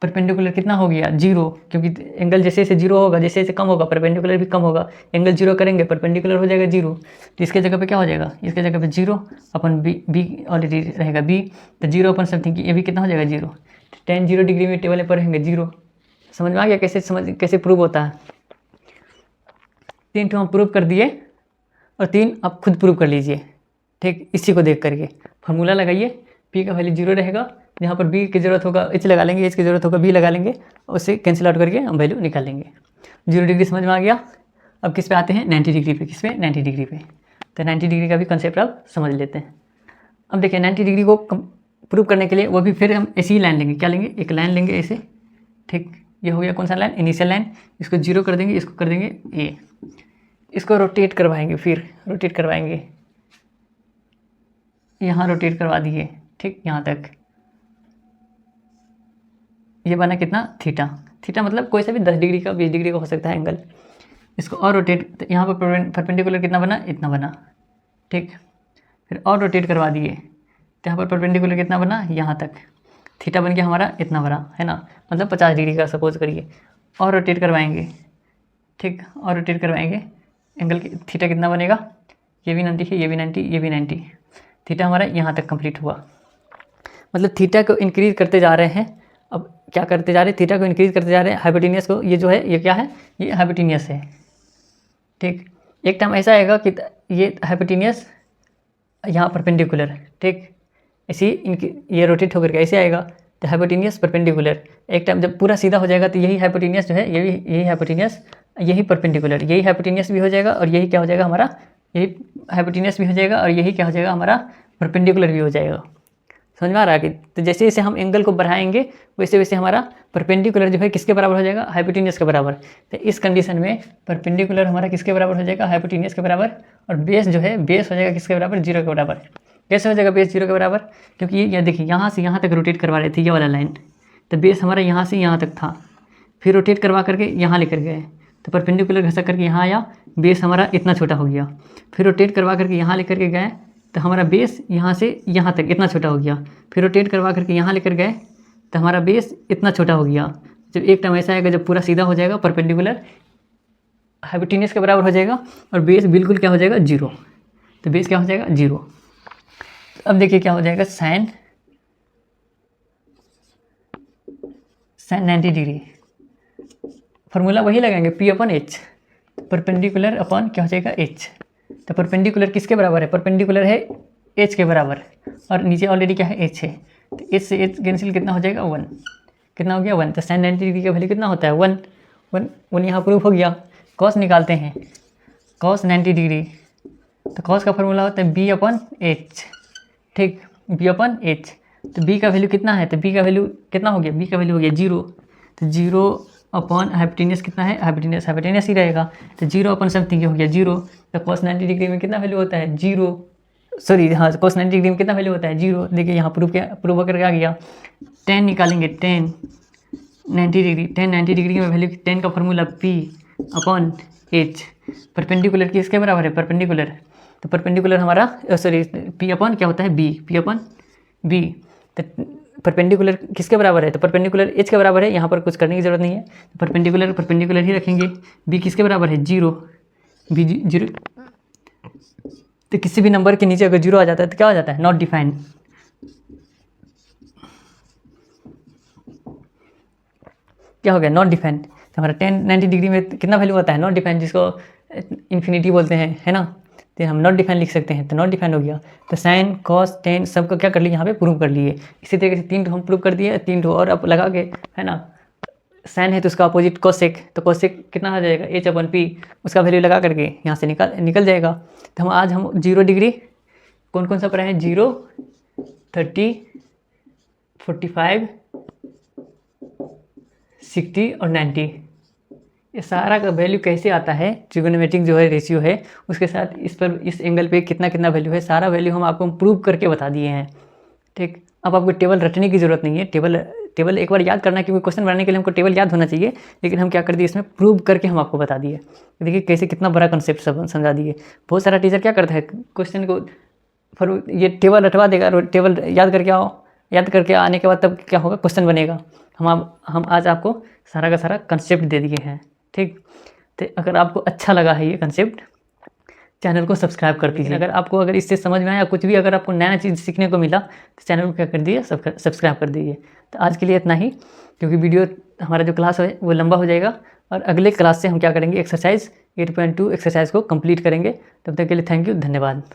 परपेंडिकुलर कितना हो गया 0, क्योंकि एंगल जैसे जैसे 0 होगा जैसे जैसे कम होगा परपेंडिकुलर भी कम होगा। एंगल 0 करेंगे परपेंडिकुलर हो जाएगा 0, तो इसके जगह पे क्या हो जाएगा, इसके जगह पे 0/b ऑलरेडी रहेगा b, तो 0/समथिंग ये भी कितना हो जाएगा 0। tan 0 डिग्री में टेबल पर रहेंगे 0। समझ में आ गया कैसे प्रूव होता है। 3 ठो हम प्रूव कर दिए और 3 आप खुद प्रूव कर लीजिए, ठीक। इसी को देख करके फार्मूला लगाइए, p का वैल्यू 0 रहेगा, यहाँ पर b की ज़रूरत होगा h लगा लेंगे, h की ज़रूरत होगा b लगा लेंगे, उससे कैंसिल आउट करके हम वैल्यू निकाल लेंगे। 0 डिग्री समझ में आ गया। अब किस पे आते हैं 90 डिग्री पे, किस पे 90 डिग्री पे। तो 90 डिग्री का भी कंसेप्ट आप समझ लेते हैं। अब देखिए 90 डिग्री को प्रूव करने के लिए वो भी फिर हम ऐसी ही लाइन लेंगे, क्या लेंगे, एक लाइन लेंगे ऐसे, ठीक। ये हो गया कौन सा लाइन, इनिशियल लाइन, इसको 0 कर देंगे, इसको कर देंगे ए, इसको रोटेट करवाएंगे, फिर रोटेट करवाएंगे, यहाँ रोटेट करवा दिए, ठीक, यहाँ तक। ये बना कितना थीटा, थीटा मतलब कोई सा भी 10 डिग्री का 20 डिग्री का हो सकता है एंगल। इसको और रोटेट, तो यहाँ पर परपेंडिकुलर कितना बना, इतना बना, ठीक। फिर और रोटेट करवा दिए तो यहाँ पर परपेंडिकुलर कितना बना, यहाँ तक। थीटा बन गया हमारा इतना बड़ा, है ना, मतलब 50 डिग्री का सपोज करिए। और रोटेट करवाएंगे, ठीक, और रोटेट करवाएंगे, एंगल थीटा कितना बनेगा, ये भी 90 है, ये भी 90, ये भी 90। थीटा हमारा यहाँ तक कंप्लीट हुआ, मतलब थीटा को इंक्रीज करते जा रहे हैं। अब क्या करते जा रहे हैं, थीटा को इंक्रीज करते जा रहे हैं, हाइपोटेनियस को, ये जो है ये क्या है, ये हाइपोटेनियस है, ठीक। एक टाइम ऐसा आएगा कि ये हाइपोटेनियस यहाँ परपेंडिकुलर, ठीक, इसी इनकी ये रोटेट होकर के ऐसे आएगा तो हाइपोटेनियस परपेंडिकुलर। एक टाइम जब पूरा सीधा हो जाएगा तो यही हाइपोटेनियस जो है, यही हाइपोटेनियस, यही परपेंडिकुलर, यही हाइपोटेनियस भी हो जाएगा और यही क्या हो जाएगा हमारा, यही हाइपोटेनियस भी हो जाएगा और यही क्या हो जाएगा हमारा परपेंडिकुलर भी हो जाएगा। समझ में आ रहा है कि, तो जैसे जैसे हम एंगल को बढ़ाएंगे वैसे वैसे हमारा परपेंडिकुलर जो है किसके बराबर हो जाएगा, हाइपोटेनियस के बराबर। तो इस कंडीशन में परपेंडिकुलर हमारा किसके बराबर हो जाएगा, हाइपोटेनियस के बराबर, और बेस जो है बेस हो जाएगा किसके बराबर, 0 के बराबर। कैसे हो जाएगा बेस 0 के बराबर, क्योंकि ये देखिए यहाँ से यहाँ तक रोटेट करवा रहे थे ये वाला लाइन, तो बेस हमारा यहाँ से यहाँ तक था, फिर रोटेट करवा करके यहाँ लेकर गए तो परपेंडिकुलर घसक करके यहाँ आया, बेस हमारा इतना छोटा हो गया। फिर रोटेट करवा करके यहाँ लेकर के गए तो हमारा बेस यहाँ से यहाँ तक इतना छोटा हो गया। फिर रोटेट करवा करके यहाँ लेकर गए तो हमारा बेस इतना छोटा हो गया। जब एक टाइम ऐसा आएगा जब पूरा सीधा हो जाएगा, परपेंडिकुलर हाइपोटेनियस के बराबर हो जाएगा और बेस बिल्कुल क्या हो जाएगा 0, तो बेस क्या हो जाएगा 0। तो अब देखिए क्या हो जाएगा, साइन 90 डिग्री, फार्मूला वही लगाएंगे p/h, परपेंडिकुलर अपॉन क्या हो जाएगा h। तो परपेंडिकुलर किसके बराबर है, परपेंडिकुलर है h के बराबर, और नीचे ऑलरेडी क्या है h है, तो h से h कैंसिल कितना हो जाएगा 1, कितना हो गया 1। तो साइन 90 डिग्री का वैल्यू कितना होता है 1, 1 यहाँ प्रूफ हो गया। कॉस निकालते हैं, कॉस 90 डिग्री, तो कॉस का फॉर्मूला होता है b/h, ठीक, b/h। तो b का वैल्यू कितना है, तो b का वैल्यू कितना हो गया, b का वैल्यू हो गया 0, तो 0 अपॉन हाइपोटेनियस कितना है, हाइपोटेनियस ही रहेगा, तो 0/समथिंग हो गया 0। तो cos 90 डिग्री में कितना वैल्यू होता है 0, सॉरी हाँ cos 90 डिग्री में कितना वैल्यू होता है 0। देखिए यहाँ प्रूव होकर आ गया। tan निकालेंगे, tan 90 डिग्री में वैल्यू, tan का फॉर्मूला p/h, परपेंडिकुलर किसके बराबर है, परपेंडिकुलर, तो परपेंडिकुलर हमारा सॉरी p/ क्या होता है b, p/b। तो परपेंडिकुलर किसके बराबर है, तो परपेंडिकुलर h के बराबर है, यहाँ पर कुछ करने की जरूरत नहीं है, तो परपेंडिकुलर ही रखेंगे। b किसके बराबर है 0, b 0, तो किसी भी नंबर के नीचे अगर 0 आ जाता है तो क्या हो जाता है, नॉट डिफाइंड। क्या हो गया, नॉट डिफाइंड। तो हमारा tan 90 डिग्री में कितना वैल्यू होता है, नॉट डिफाइंड, जिसको इन्फिनिटी बोलते हैं, है ना। तो हम नॉट डिफाइन लिख सकते हैं, तो नॉट डिफाइन हो गया। तो साइन कॉस टेन सबको क्या कर लिए यहाँ पे प्रूव कर लिए। इसी तरीके से 3 हम प्रूव कर दिए, 3 और अब लगा के, है ना। साइन है तो उसका अपोजिट कोसेक, तो कोसेक कितना आ जाएगा h/p, उसका वैल्यू लगा करके यहाँ से निकल जाएगा। तो आज हम 0 डिग्री कौन कौन सा पढ़े हैं, 0, 30, 45, 60 और 90। ये सारा का वैल्यू कैसे आता है, ट्रिगोनोमेट्रिक जो है रेशियो है उसके साथ इस एंगल पे कितना कितना वैल्यू है, सारा वैल्यू हम आपको प्रूव करके बता दिए हैं। ठीक, अब आपको टेबल रटने की ज़रूरत नहीं है, टेबल एक बार याद करना, क्योंकि क्वेश्चन बनाने के लिए हमको टेबल याद होना चाहिए, लेकिन हम क्या कर दिए इसमें प्रूव करके हम आपको बता दिए। देखिए कैसे कितना बड़ा कंसेप्ट समझा दिए। बहुत सारा टीचर क्या करता है, क्वेश्चन को फिर ये टेबल रटवा देगा, टेबल याद करके आओ, याद करके आने के बाद तब क्या होगा, क्वेश्चन बनेगा। हम आज आपको सारा का सारा कंसेप्ट दे दिए हैं। ठीक, तो अगर आपको अच्छा लगा है ये कंसेप्ट, चैनल को सब्सक्राइब कर दीजिए। अगर इससे समझ में आया, कुछ भी अगर आपको नया चीज़ सीखने को मिला, तो चैनल को क्या कर दीजिए, सब्सक्राइब कर दीजिए। तो आज के लिए इतना ही, क्योंकि वीडियो हमारा जो क्लास है वो लंबा हो जाएगा, और अगले क्लास से हम क्या करेंगे, एक्सरसाइज 8.2 एक्सरसाइज को कंप्लीट करेंगे। तब तक के लिए थैंक यू, धन्यवाद।